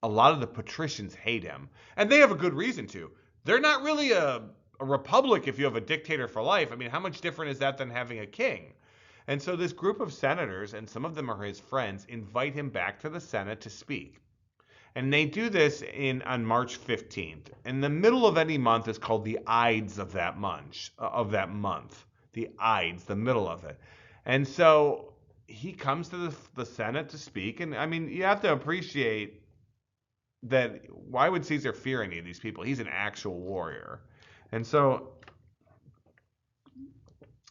A lot of the patricians hate him, and they have a good reason to. They're not really a republic if you have a dictator for life. I mean, how much different is that than having a king? And so this group of senators, and some of them are his friends, invite him back to the Senate to speak. And they do this on March 15th. In the middle of any month is called the Ides of that month. The Ides, the middle of it. And so he comes to the Senate to speak. And I mean, you have to appreciate that why would Caesar fear any of these people? He's an actual warrior. And so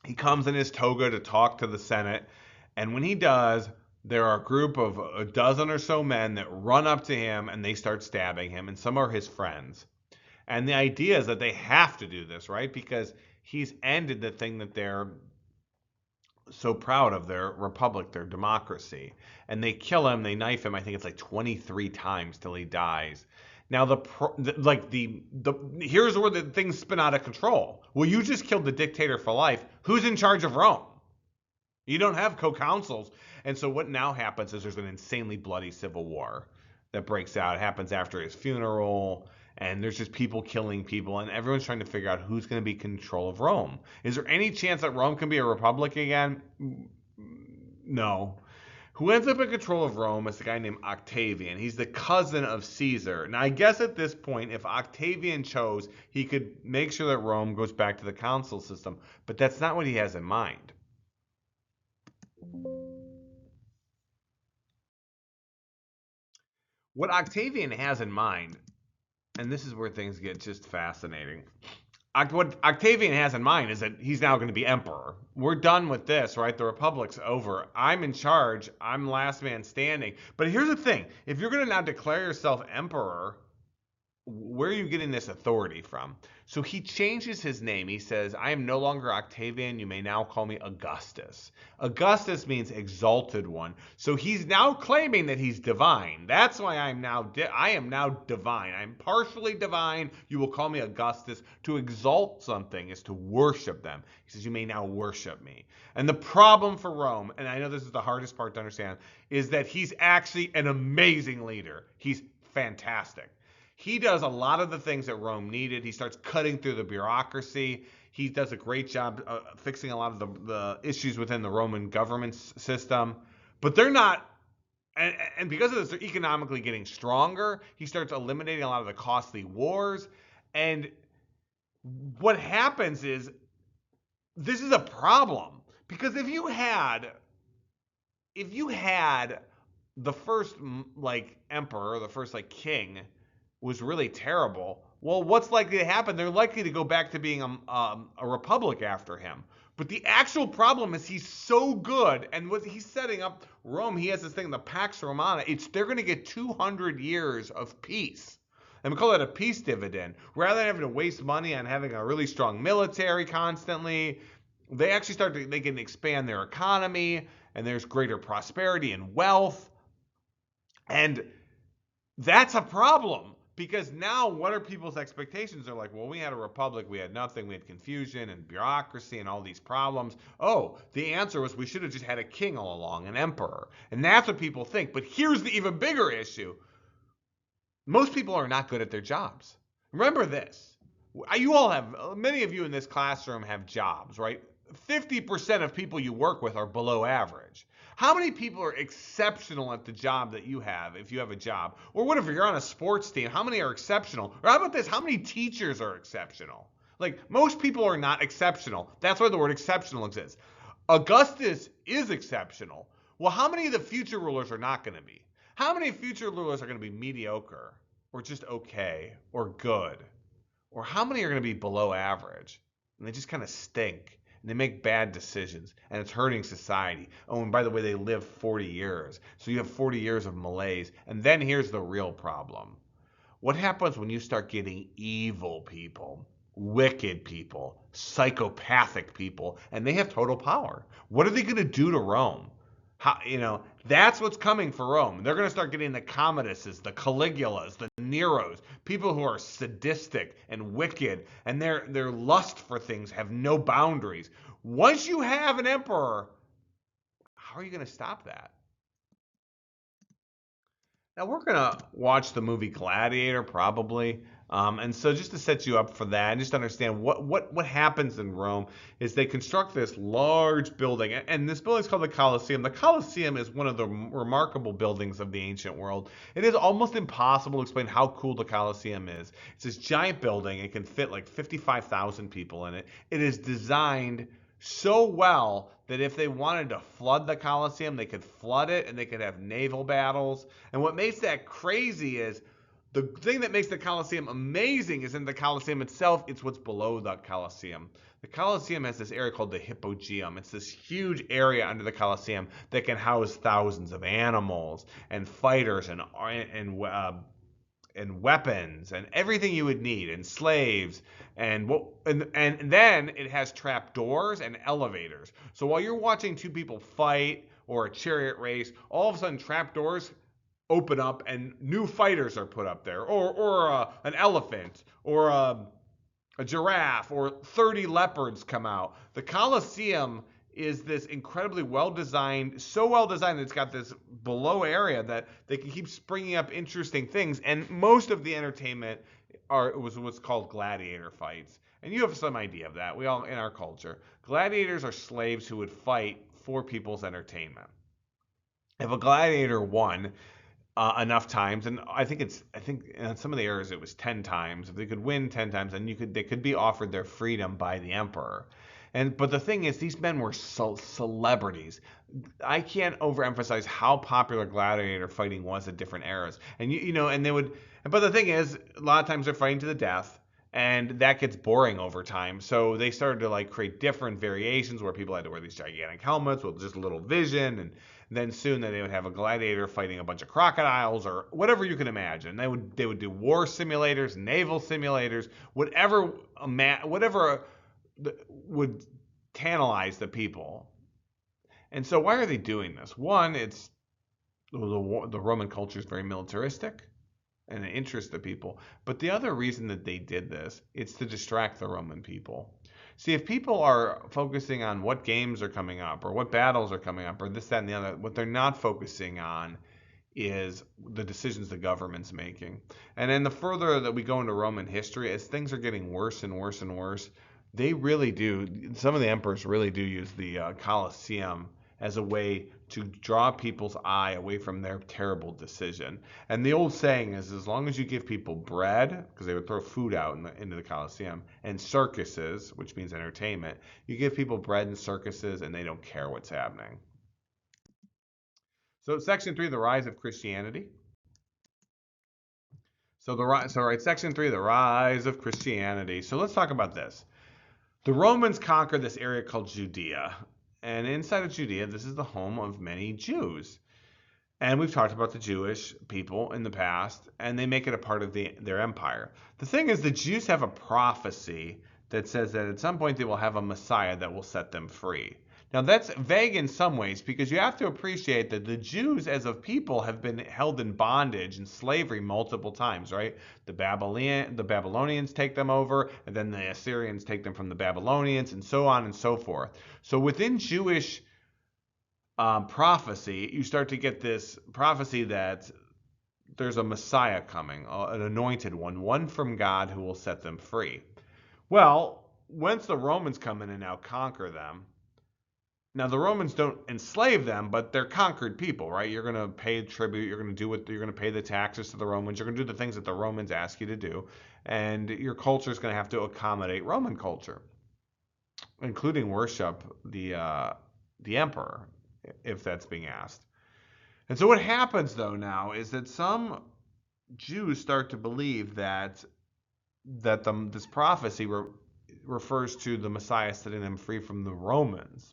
he comes in his toga to talk to the Senate. And when he does, there are a group of a dozen or so men that run up to him and they start stabbing him. And some are his friends. And the idea is that they have to do this, right? Because he's ended the thing that they're so proud of, their republic, their democracy. And they kill him, they knife him, I think it's like 23 times till he dies. Now here's where the things spin out of control. Well, you just killed the dictator for life. Who's in charge of Rome? You don't have co-consuls. And so what now happens is there's an insanely bloody civil war. that breaks out. It happens after his funeral, and there's just people killing people, and everyone's trying to figure out who's going to be in control of Rome. Is there any chance that Rome can be a republic again? No. Who ends up in control of Rome is a guy named Octavian. He's the cousin of Caesar. Now, I guess at this point, if Octavian chose, he could make sure that Rome goes back to the consul system, but that's not what he has in mind. What Octavian has in mind, and this is where things get just fascinating. What Octavian has in mind is that he's now going to be emperor. We're done with this, right? The republic's over. I'm in charge. I'm last man standing. But here's the thing. If you're going to now declare yourself emperor, where are you getting this authority from? So he changes his name. He says, I am no longer Octavian. You may now call me Augustus. Augustus means exalted one. So he's now claiming that he's divine. That's why I am now divine. I'm partially divine. You will call me Augustus. To exalt something is to worship them. He says, you may now worship me. And the problem for Rome, and I know this is the hardest part to understand, is that he's actually an amazing leader. He's fantastic. He does a lot of the things that Rome needed. He starts cutting through the bureaucracy. He does a great job fixing a lot of the issues within the Roman government system. But they're not, and because of this, they're economically getting stronger. He starts eliminating a lot of the costly wars. And what happens is, this is a problem. Because if you had the first emperor, the first king, was really terrible, well, what's likely to happen? They're likely to go back to being a republic after him. But the actual problem is he's so good, and what he's setting up Rome, he has this thing, the Pax Romana. They're going to get 200 years of peace. And we call it a peace dividend. Rather than having to waste money on having a really strong military constantly, they can expand their economy, and there's greater prosperity and wealth. And that's a problem. Because now, what are people's expectations? They're like, well, we had a republic, we had nothing, we had confusion and bureaucracy and all these problems. Oh, the answer was we should have just had a king all along, an emperor. And that's what people think. But here's the even bigger issue. Most people are not good at their jobs. Remember this. Many of you in this classroom have jobs, right? 50% of people you work with are below average. How many people are exceptional at the job that you have, if you have a job? Or what if you're on a sports team? How many are exceptional? Or how about this? How many teachers are exceptional? Most people are not exceptional. That's why the word exceptional exists. Augustus is exceptional. Well, how many of the future rulers are not going to be? How many future rulers are going to be mediocre, or just okay, or good? Or how many are going to be below average? And they just kind of stink. And they make bad decisions, and it's hurting society. Oh, and by the way, they live 40 years. So you have 40 years of malaise. And then here's the real problem. What happens when you start getting evil people, wicked people, psychopathic people, and they have total power? What are they going to do to Rome? That's what's coming for Rome. They're going to start getting the Commoduses, the Caligulas, the Neros, people who are sadistic and wicked, and their lust for things have no boundaries. Once you have an emperor, how are you going to stop that? Now, we're going to watch the movie Gladiator, probably. And so just to set you up for that, and just to understand what happens in Rome is they construct this large building, and this building is called the Colosseum. The Colosseum is one of the remarkable buildings of the ancient world. It is almost impossible to explain how cool the Colosseum is. It's this giant building. It can fit 55,000 people in it. It is designed so well that if they wanted to flood the Colosseum, they could flood it, and they could have naval battles. And what makes that crazy is the thing that makes the Colosseum amazing isn't the Colosseum itself, it's what's below the Colosseum. The Colosseum has this area called the Hypogeum. It's this huge area under the Colosseum that can house thousands of animals and fighters and weapons and everything you would need, and slaves, and then it has trap doors and elevators. So while you're watching two people fight or a chariot race, all of a sudden trap doors open up and new fighters are put up there, or an elephant, or a giraffe, or 30 leopards come out. The Colosseum is this incredibly well designed, so well designed that it's got this below area that they can keep springing up interesting things. And most of the entertainment was what's called gladiator fights. And you have some idea of that. We all, in our culture, gladiators are slaves who would fight for people's entertainment. If a gladiator won, enough times, and I think in some of the areas it was 10 times. If they could win 10 times, then they could be offered their freedom by the emperor. But the thing is, these men were celebrities. I can't overemphasize how popular gladiator fighting was at different eras. And and they would. But the thing is, a lot of times they're fighting to the death, and that gets boring over time. So they started to like create different variations where people had to wear these gigantic helmets with just a little vision, and then soon they would have a gladiator fighting a bunch of crocodiles or whatever you can imagine. They would do war simulators, naval simulators, whatever would tantalize the people. And so why are they doing this? One, it's the Roman culture is very militaristic and it interests the people. But the other reason that they did this, it's to distract the Roman people. See, if people are focusing on what games are coming up or what battles are coming up or this, that, and the other, what they're not focusing on is the decisions the government's making. And then the further that we go into Roman history, as things are getting worse and worse and worse, they really do, some of the emperors really do use the Colosseum as a way to draw people's eye away from their terrible decision. And the old saying is, as long as you give people bread, because they would throw food out into the Colosseum, and circuses, which means entertainment, you give people bread and circuses, and they don't care what's happening. So section 3, the rise of Christianity. Section 3, the rise of Christianity. So let's talk about this. The Romans conquered this area called Judea. And inside of Judea, this is the home of many Jews. And we've talked about the Jewish people in the past, and they make it a part of their empire. The thing is, the Jews have a prophecy that says that at some point they will have a Messiah that will set them free. Now, that's vague in some ways because you have to appreciate that the Jews as a people have been held in bondage and slavery multiple times, right? The Babylonians take them over, and then the Assyrians take them from the Babylonians, and so on and so forth. So within Jewish prophecy, you start to get this prophecy that there's a Messiah coming, an anointed one from God who will set them free. Well, once the Romans come in and now conquer them, now the Romans don't enslave them, but they're conquered people, right? You're going to pay tribute, you're going to pay the taxes to the Romans, you're going to do the things that the Romans ask you to do, and your culture is going to have to accommodate Roman culture, including worship the emperor, if that's being asked. And so what happens though now is that some Jews start to believe that this prophecy refers to the Messiah setting them free from the Romans.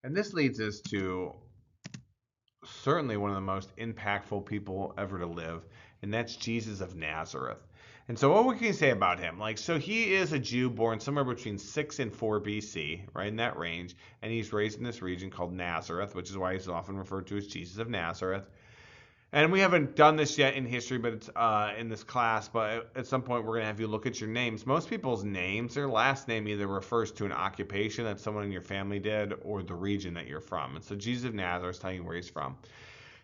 And this leads us to certainly one of the most impactful people ever to live, and that's Jesus of Nazareth. And so what can we say about him? So he is a Jew born somewhere between 6 and 4 BC, right in that range, and he's raised in this region called Nazareth, which is why he's often referred to as Jesus of Nazareth. And we haven't done this yet in history, but it's in this class. But at some point, we're going to have you look at your names. Most people's names, their last name either refers to an occupation that someone in your family did or the region that you're from. And so Jesus of Nazareth is telling you where he's from.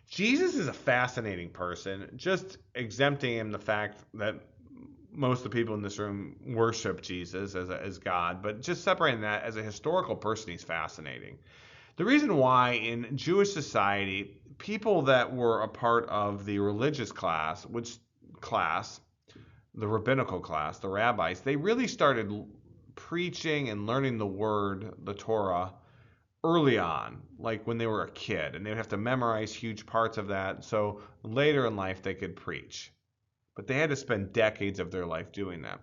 Jesus is a fascinating person, just exempting him the fact that most of the people in this room worship Jesus as God, but just separating that as a historical person, he's fascinating. The reason why in Jewish society, people that were a part of the religious class, the rabbinical class, the rabbis, they really started preaching and learning the word, the Torah, early on, like when they were a kid, and they would have to memorize huge parts of that. So later in life, they could preach. But they had to spend decades of their life doing that.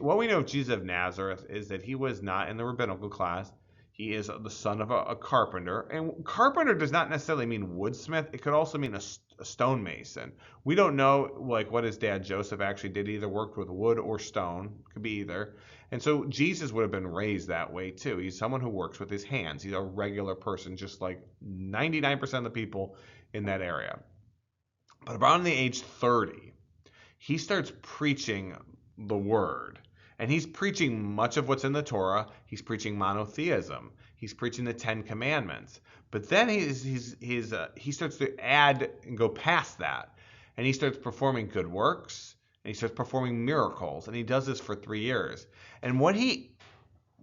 What we know of Jesus of Nazareth is that he was not in the rabbinical class. He is the son of a carpenter. And carpenter does not necessarily mean woodsmith. It could also mean a stonemason. We don't know what his dad Joseph actually did. He either worked with wood or stone. Could be either. And so Jesus would have been raised that way too. He's someone who works with his hands. He's a regular person, just like 99% of the people in that area. But around the age 30, he starts preaching the word. And he's preaching much of what's in the Torah. He's preaching monotheism. He's preaching the Ten Commandments. But then he starts to add and go past that. And he starts performing good works. And he starts performing miracles. And he does this for 3 years. And what he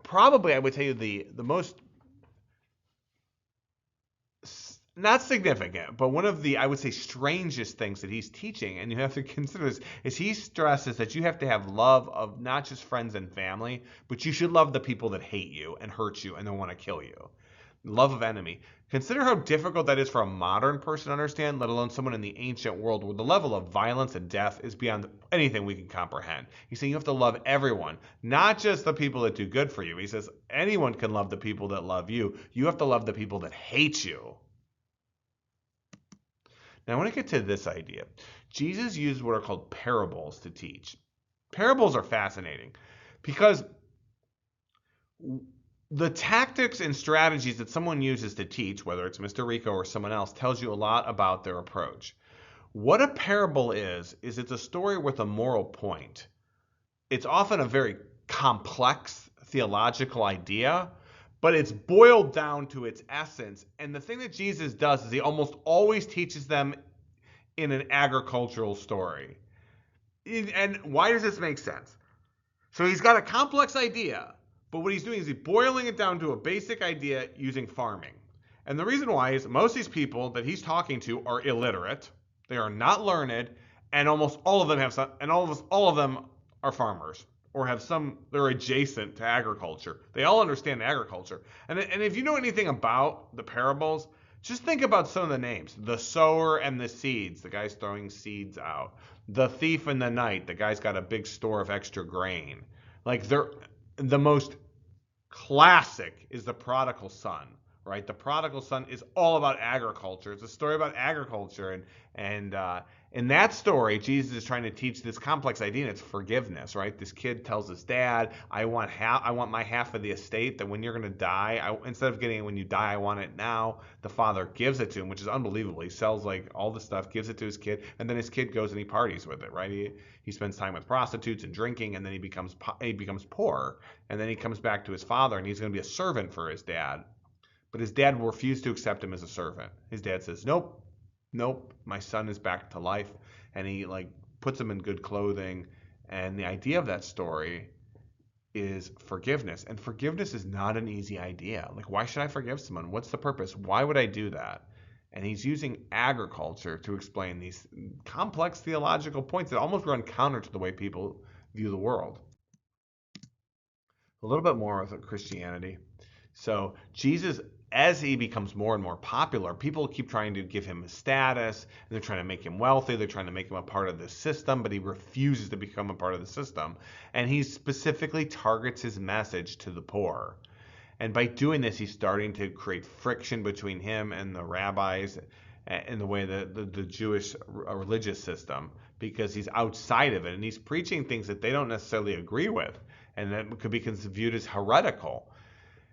probably, I would tell you, the most not significant, but one of the, I would say, strangest things that he's teaching, and you have to consider this, is he stresses that you have to have love of not just friends and family, but you should love the people that hate you and hurt you and don't want to kill you. Love of enemy. Consider how difficult that is for a modern person to understand, let alone someone in the ancient world where the level of violence and death is beyond anything we can comprehend. He's saying you have to love everyone, not just the people that do good for you. He says anyone can love the people that love you. You have to love the people that hate you. Now I want to get to this idea. Jesus used what are called parables to teach. Parables are fascinating because the tactics and strategies that someone uses to teach, whether it's Mr. Rico or someone else, tells you a lot about their approach. What a parable is it's a story with a moral point. It's often a very complex theological idea, but it's boiled down to its essence. And the thing that Jesus does is he almost always teaches them in an agricultural story. And why does this make sense? So he's got a complex idea, but what he's doing is he's boiling it down to a basic idea using farming. And the reason why is most of these people that he's talking to are illiterate. They are not learned, and almost all of them have some, and all of them are farmers or have some, they're adjacent to agriculture. They all understand agriculture. And if you know anything about the parables, just think about some of the names. The sower and the seeds, the guy's throwing seeds out. The thief in the night, the guy's got a big store of extra grain. Like the most classic is the prodigal son, right? The prodigal son is all about agriculture. It's a story about agriculture, and in that story, Jesus is trying to teach this complex idea, and it's forgiveness, right? This kid tells his dad, I want my half of the estate. That when you're going to die, instead of getting it when you die, I want it now. The father gives it to him, which is unbelievable. He sells like all the stuff, gives it to his kid, and then his kid goes and he parties with it, right? He spends time with prostitutes and drinking, and then he becomes poor, and then he comes back to his father, and he's going to be a servant for his dad. But his dad will refuse to accept him as a servant. His dad says, nope, my son is back to life. And he like puts him in good clothing. And the idea of that story is forgiveness. And forgiveness is not an easy idea. Like, why should I forgive someone? What's the purpose? Why would I do that? And he's using agriculture to explain these complex theological points that almost run counter to the way people view the world. A little bit more with Christianity. So Jesus, as he becomes more and more popular, people keep trying to give him a status, and they're trying to make him wealthy, they're trying to make him a part of the system, but he refuses to become a part of the system. And he specifically targets his message to the poor. And by doing this, he's starting to create friction between him and the rabbis in the way that the Jewish religious system, because he's outside of it, and he's preaching things that they don't necessarily agree with, and that could be viewed as heretical.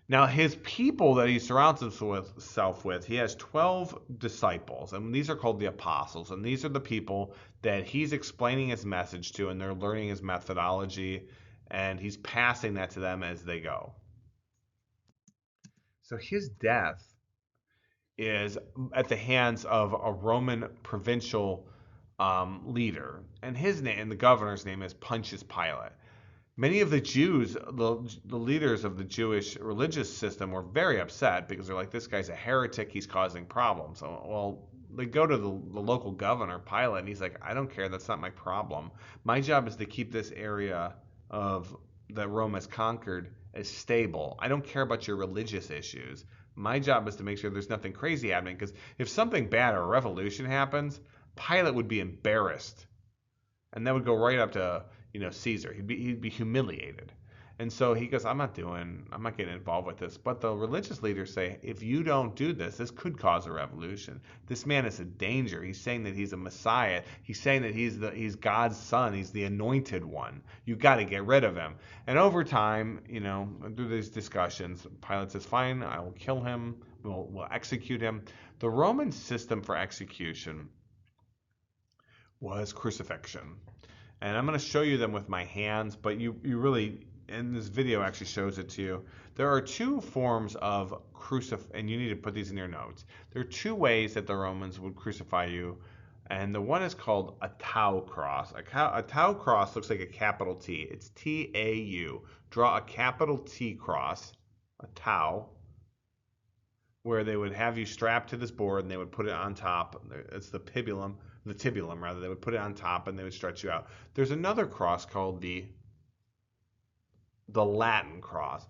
Now, his people that he surrounds himself with, he has 12 disciples, and these are called the apostles, and these are the people that he's explaining his message to, and they're learning his methodology, and he's passing that to them as they go. So his death is at the hands of a Roman provincial leader, and his name, and the governor's name is Pontius Pilate. Many of the Jews, the leaders of the Jewish religious system, were very upset because they're like, this guy's a heretic, he's causing problems. So, well, they go to the local governor, Pilate, and he's like, I don't care, that's not my problem. My job is to keep this area of that Rome has conquered as stable. I don't care about your religious issues. My job is to make sure there's nothing crazy happening, because if something bad or a revolution happens, Pilate would be embarrassed. And that would go right up to Caesar. He'd be humiliated. And so he goes, I'm not getting involved with this. But the religious leaders say, if you don't do this, this could cause a revolution. This man is a danger. He's saying that he's a Messiah. He's saying that he's God's son. He's the anointed one. You got to get rid of him. And over time, through these discussions, Pilate says, fine, I will kill him. We'll execute him. The Roman system for execution was crucifixion. And I'm going to show you them with my hands, but you really, and this video actually shows it to you. There are two forms of and you need to put these in your notes. There are two ways that the Romans would crucify you, and the one is called a tau cross. A tau cross looks like a capital T. It's T-A-U. Draw a capital T cross, a tau, where they would have you strapped to this board and they would put it on top. It's the tibulum rather. They would put it on top and they would stretch you out. There's another cross called the Latin cross.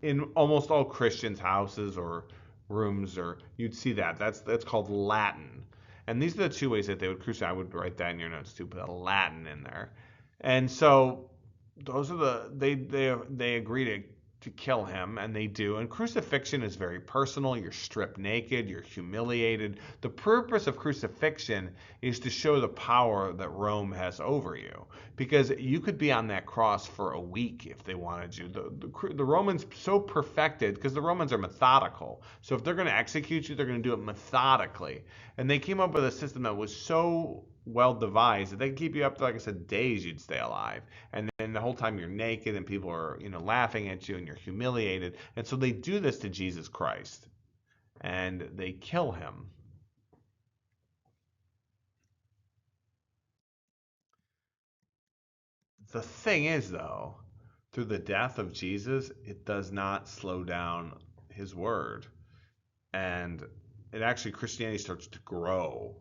In almost all Christians' houses or rooms, or you'd see that. That's called Latin. And these are the two ways that they would crucify. I would write that in your notes too, put a Latin in there. And so those are they agree to kill him, and they do. And crucifixion is very personal. You're stripped naked, you're humiliated. The purpose of crucifixion is to show the power that Rome has over you, because you could be on that cross for a week if they wanted you. The Romans so perfected, because the Romans are methodical, so if they're going to execute you, they're going to do it methodically. And they came up with a system that was so well devised that they can keep you up to, like I said, days you'd stay alive. And then the whole time you're naked and people are, laughing at you and you're humiliated. And so they do this to Jesus Christ and they kill him. The thing is, though, through the death of Jesus, it does not slow down his word. And it actually, Christianity starts to grow.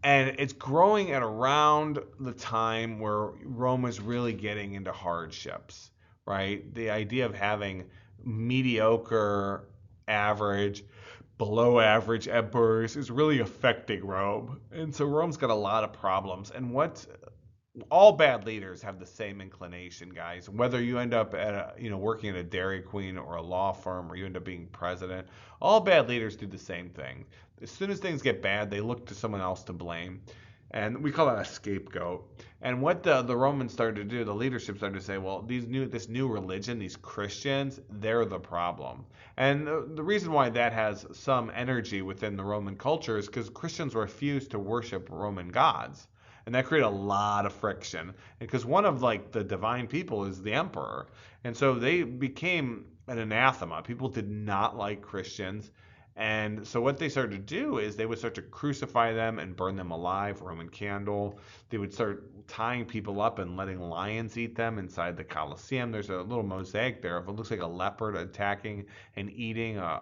And it's growing at around the time where Rome is really getting into hardships, right? The idea of having mediocre, average, below average emperors is really affecting Rome. And so Rome's got a lot of problems. And what all bad leaders have the same inclination, guys. Whether you end up working at a Dairy Queen or a law firm, or you end up being president, all bad leaders do the same thing. As soon as things get bad, they look to someone else to blame, and we call that a scapegoat. And what the Romans started to do, the leadership started to say, well, this new religion, these Christians, they're the problem. And the reason why that has some energy within the Roman culture is because Christians refuse to worship Roman gods. And that created a lot of friction because one of the divine people is the emperor. And so they became an anathema. People did not like Christians. And so what they started to do is they would start to crucify them and burn them alive, Roman candle. They would start tying people up and letting lions eat them inside the Colosseum. There's a little mosaic there of it looks like a leopard attacking and eating a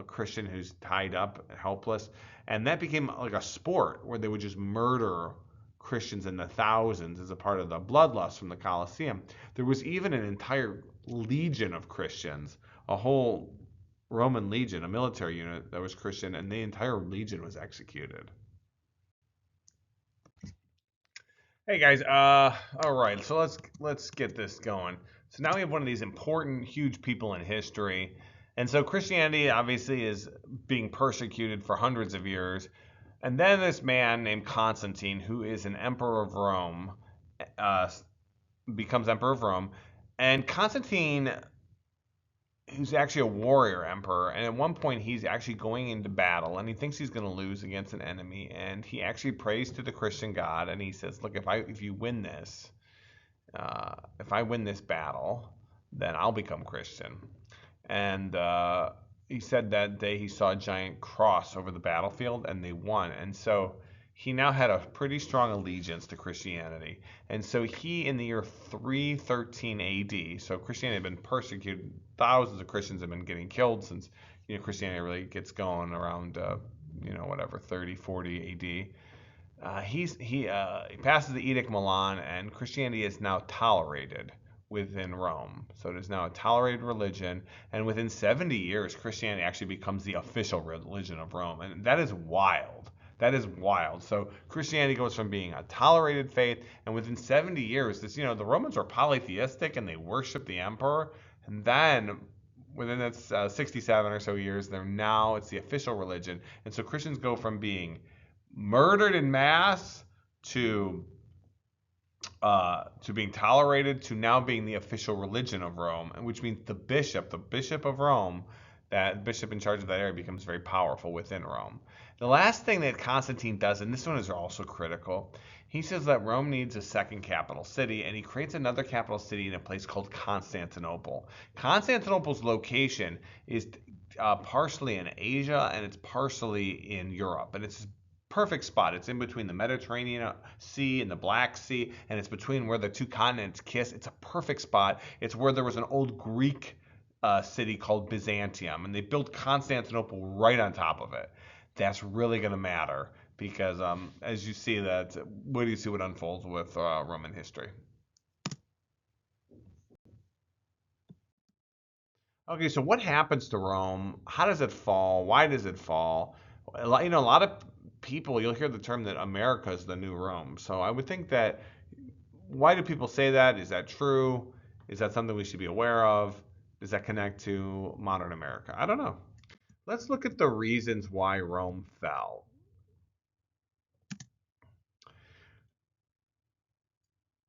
Christian who's tied up and helpless. And that became like a sport where they would just murder Christians in the thousands as a part of the bloodlust from the Colosseum. There was even an entire legion of Christians, a whole Roman legion, a military unit that was Christian, and the entire legion was executed. Hey guys, all right, so let's get this going. So now we have one of these important, huge people in history, and so Christianity obviously is being persecuted for hundreds of years. And then this man named Constantine, who is an emperor of Rome, becomes emperor of Rome. And Constantine, who's actually a warrior emperor, and at one point he's actually going into battle, and he thinks he's going to lose against an enemy, and he actually prays to the Christian God, and he says, "Look, if you win this, if I win this battle, then I'll become Christian." And he said that day he saw a giant cross over the battlefield and they won. And so he now had a pretty strong allegiance to Christianity. And so he, in the year 313 AD, so Christianity had been persecuted. Thousands of Christians have been getting killed since Christianity really gets going around 30, 40 AD. He passes the Edict Milan, and Christianity is now tolerated within Rome. So it is now a tolerated religion, and within 70 years, Christianity actually becomes the official religion of Rome, and that is wild. That is wild. So Christianity goes from being a tolerated faith, and within 70 years, the Romans were polytheistic and they worshiped the emperor, and then within that 67 or so years, it's the official religion, and so Christians go from being murdered in mass to being tolerated to now being the official religion of Rome, which means the bishop of Rome, That bishop in charge of that area becomes very powerful within Rome. The last thing that Constantine does, and this one is also critical, he says that Rome needs a second capital city, and he creates another capital city in a place called Constantinople. Constantinople's location is partially in Asia and it's partially in Europe, and it's a perfect spot. It's in between the Mediterranean Sea and the Black Sea, and it's between where the two continents kiss. It's a perfect spot. It's where there was an old Greek city called Byzantium, and they built Constantinople right on top of it. That's really going to matter because, as you see, that what do you see what unfolds with Roman history? Okay, so what happens to Rome? How does it fall? Why does it fall? A lot of people you'll hear the term that America is the new Rome. So I would think that why do people say that? Is that true? Is that something we should be aware of? Does that connect to modern America? I don't know. Let's look at the reasons why Rome fell.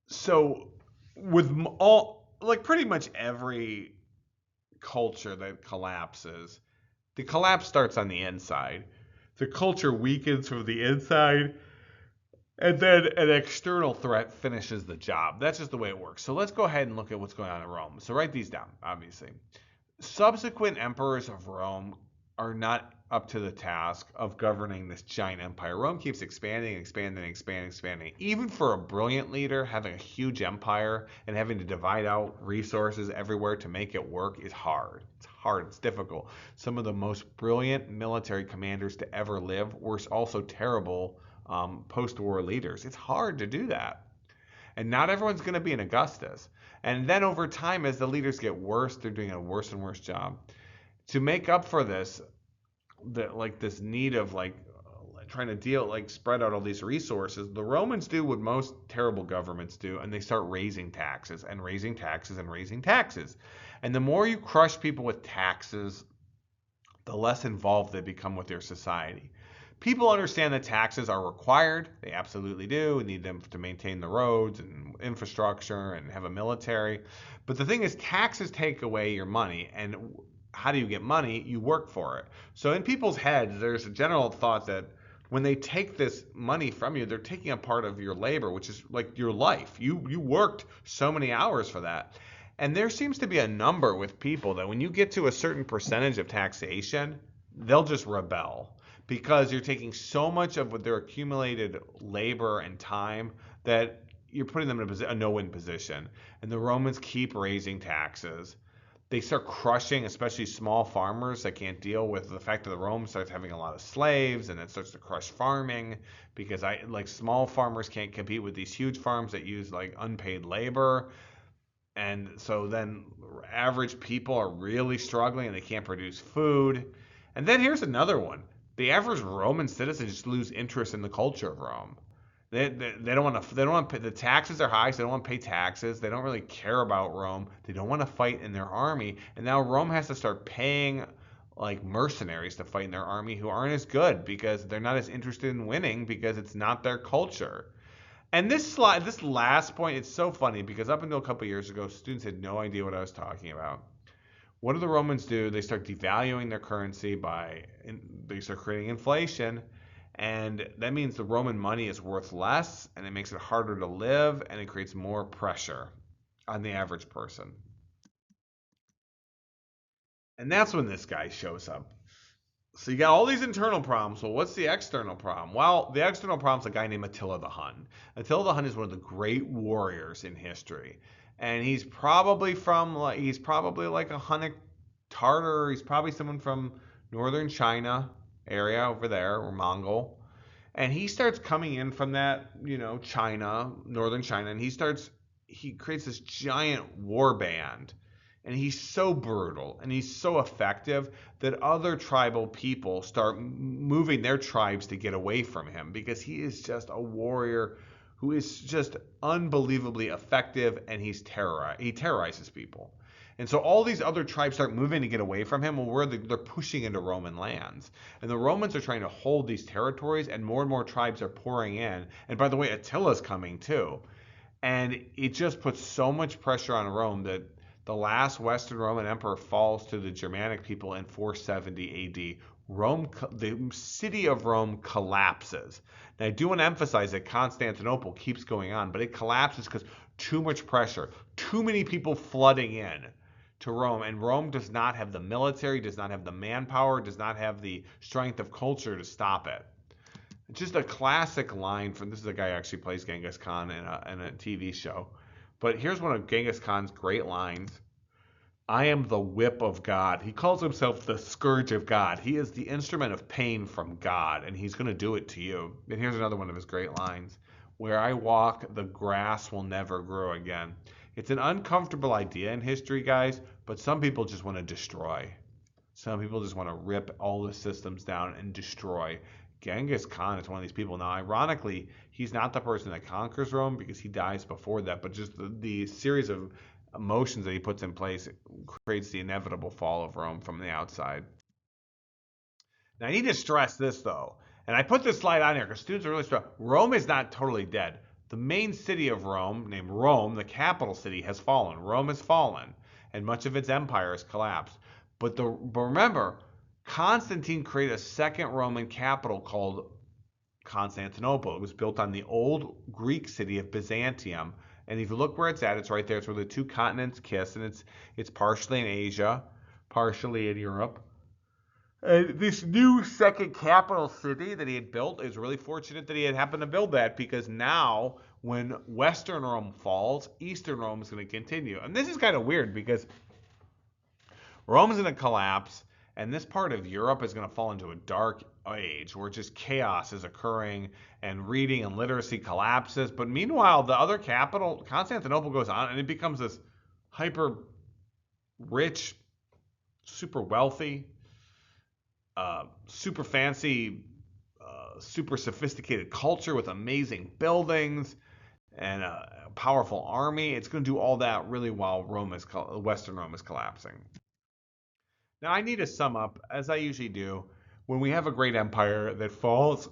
So, with all, like pretty much every culture that collapses, the collapse starts on the inside. The culture weakens from the inside, and then an external threat finishes the job. That's just the way it works. So, let's go ahead and look at what's going on in Rome. So, write these down, obviously. Subsequent emperors of Rome are not up to the task of governing this giant empire. Rome keeps expanding, expanding, expanding, expanding. Even for a brilliant leader, having a huge empire and having to divide out resources everywhere to make it work is hard. It's hard, it's difficult. Some of the most brilliant military commanders to ever live were also terrible post war leaders. It's hard to do that. And not everyone's going to be an Augustus. And then over time, as the leaders get worse, they're doing a worse and worse job. To make up for this, like this need of like trying to deal like spread out all these resources, the Romans do what most terrible governments do, and they start raising taxes and raising taxes and raising taxes. And the more you crush people with taxes, the less involved they become with their society. People understand that taxes are required. They absolutely do. We need them to maintain the roads and infrastructure and have a military. But the thing is, taxes take away your money. And how do you get money? You work for it. So in people's heads, there's a general thought that when they take this money from you, they're taking a part of your labor, which is like your life. You worked so many hours for that. And there seems to be a number with people that when you get to a certain percentage of taxation, they'll just rebel because you're taking so much of their accumulated labor and time that you're putting them in a no-win position. And the Romans keep raising taxes. They start crushing, especially small farmers that can't deal with the fact that the Rome starts having a lot of slaves, and it starts to crush farming because like small farmers can't compete with these huge farms that use like unpaid labor. And so then average people are really struggling and they can't produce food. And then here's another one. The average Roman citizen just lose interest in the culture of Rome. They don't want to pay, the taxes are high, so they don't want to pay taxes. They don't really care about Rome. They don't want to fight in their army. And now Rome has to start paying like mercenaries to fight in their army who aren't as good because they're not as interested in winning because it's not their culture. And this last point, it's so funny because up until a couple years ago, students had no idea what I was talking about. What do the Romans do? They start devaluing their currency they start creating inflation, and that means the Roman money is worth less, and it makes it harder to live, and it creates more pressure on the average person. And that's when this guy shows up. So you got all these internal problems. Well, what's the external problem? Well, the external problem is a guy named Attila the Hun. Attila the Hun is one of the great warriors in history, and he's probably like a Hunnic Tartar. He's probably someone from northern China area over there, or Mongol. And he starts coming in from that, China, northern China, and he creates this giant war band, and he's so brutal and he's so effective that other tribal people start moving their tribes to get away from him because he is just a warrior who is just unbelievably effective, and he terrorizes people. And so all these other tribes start moving to get away from him. Well, they're pushing into Roman lands. And the Romans are trying to hold these territories, and more tribes are pouring in. And by the way, Attila's coming too. And it just puts so much pressure on Rome that The last Western Roman emperor falls to the Germanic people in 470 AD. Rome, the city of Rome collapses. Now, I do want to emphasize that Constantinople keeps going on, but it collapses because too much pressure, too many people flooding in to Rome, and Rome does not have the military, does not have the manpower, does not have the strength of culture to stop it. Just a classic line from this is a guy who actually plays Genghis Khan in a TV show. But here's one of Genghis Khan's great lines. I am the whip of God. He calls himself the scourge of God. He is the instrument of pain from God, and he's going to do it to you. And here's another one of his great lines. Where I walk, the grass will never grow again. It's an uncomfortable idea in history, guys, but some people just want to destroy. Some people just want to rip all the systems down and destroy. Genghis Khan is one of these people. Now, ironically, he's not the person that conquers Rome because he dies before that, but just the series of emotions that he puts in place creates the inevitable fall of Rome from the outside. Now, I need to stress this, though, and I put this slide on here because students are really stressed. Rome is not totally dead. The main city of Rome, named Rome, the capital city, has fallen. Rome has fallen, and much of its empire has collapsed. But remember, Constantine created a second Roman capital called Constantinople. It was built on the old Greek city of Byzantium. And if you look where it's at, it's right there. It's where the two continents kiss, and it's partially in Asia, partially in Europe. And this new second capital city that he had built is really fortunate that he had happened to build that because now when Western Rome falls, Eastern Rome is going to continue. And this is kind of weird because Rome is going to collapse, and this part of Europe is going to fall into a dark age where just chaos is occurring and reading and literacy collapses. But meanwhile, the other capital, Constantinople, goes on and it becomes this hyper rich, super wealthy, super fancy, super sophisticated culture with amazing buildings and a powerful army. It's going to do all that really while Western Rome is collapsing. Now, I need to sum up, as I usually do, when we have a great empire that falls,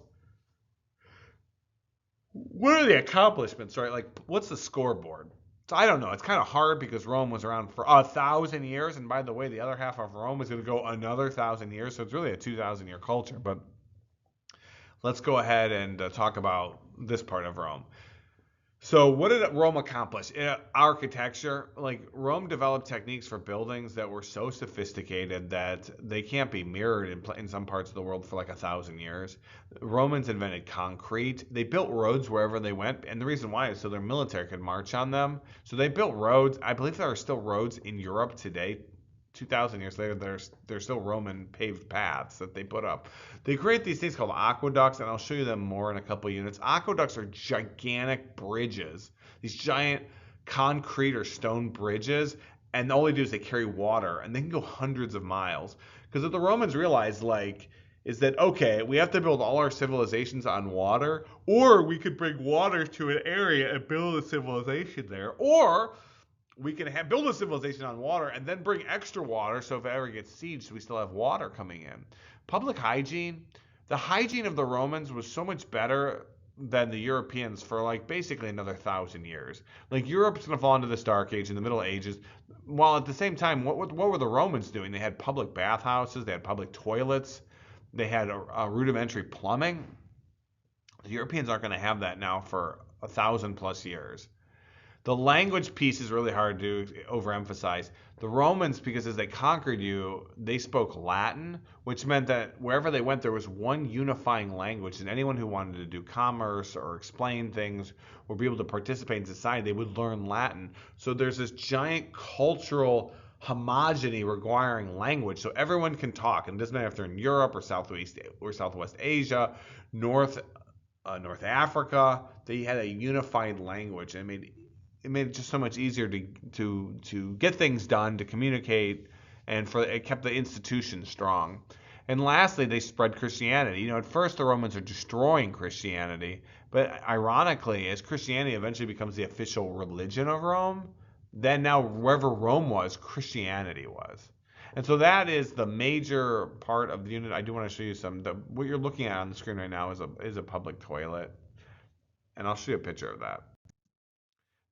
what are the accomplishments, right? Like, what's the scoreboard? So I don't know. It's kind of hard because Rome was around for 1,000 years. And by the way, the other half of Rome is going to go another 1,000 years. So it's really a 2,000-year culture. But let's go ahead and talk about this part of Rome. So what did Rome accomplish? Architecture, like Rome developed techniques for buildings that were so sophisticated that they can't be mirrored in some parts of the world for like 1,000 years. Romans invented concrete. They built roads wherever they went, and the reason why is so their military could march on them. So they built roads. I believe there are still roads in Europe today. 2,000 years later, there's still Roman paved paths that they put up. They create these things called aqueducts, and I'll show you them more in a couple of units. Aqueducts are gigantic bridges, these giant concrete or stone bridges, and all they do is they carry water, and they can go hundreds of miles. Because what the Romans realized, is that, okay, we have to build all our civilizations on water, or we could bring water to an area and build a civilization there, or we can build a civilization on water and then bring extra water so if it ever gets sieged, we still have water coming in. Public hygiene, the hygiene of the Romans was so much better than the Europeans for basically another 1,000 years. Like Europe's going to fall into this dark age in the Middle Ages, while at the same time, what were the Romans doing? They had public bathhouses, they had public toilets, they had a rudimentary plumbing. The Europeans aren't going to have that now for 1,000+ years. The language piece is really hard to overemphasize. The Romans, because as they conquered you, they spoke Latin, which meant that wherever they went, there was one unifying language, and anyone who wanted to do commerce or explain things or be able to participate in society, they would learn Latin. So there's this giant cultural homogeny requiring language, so everyone can talk, and it doesn't matter if they're in Europe or Southwest Asia, North Africa. They had a unified language, and it made it just so much easier to get things done, to communicate, and it kept the institution strong. And lastly, they spread Christianity. At first the Romans are destroying Christianity, but ironically, as Christianity eventually becomes the official religion of Rome, then now wherever Rome was, Christianity was. And so that is the major part of the unit. I do want to show you what you're looking at on the screen right now is a public toilet. And I'll show you a picture of that.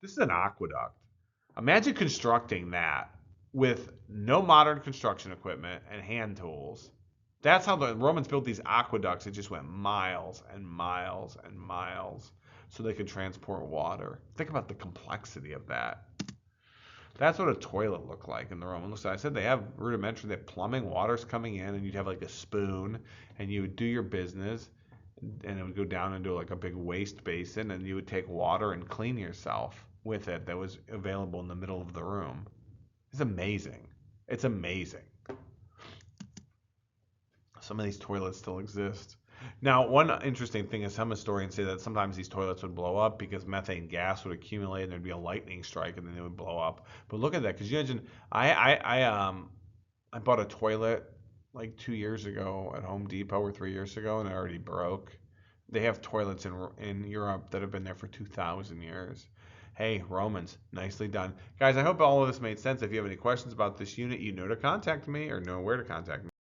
This is an aqueduct. Imagine constructing that with no modern construction equipment and hand tools. That's how the Romans built these aqueducts. It just went miles and miles and miles so they could transport water. Think about the complexity of that. That's what a toilet looked like in the Roman. So I said they have rudimentary, they have plumbing, water's coming in, and you'd have like a spoon, and you would do your business, and it would go down into like a big waste basin, and you would take water and clean yourself with it that was available in the middle of the room. It's amazing. It's amazing. Some of these toilets still exist. Now, one interesting thing is some historians say that sometimes these toilets would blow up because methane gas would accumulate and there'd be a lightning strike and then they would blow up. But look at that, because you imagine I bought a toilet like 2 years ago at Home Depot or 3 years ago and it already broke. They have toilets in Europe that have been there for 2,000 years. Hey, Romans, nicely done. Guys, I hope all of this made sense. If you have any questions about this unit, you know to contact me or know where to contact me.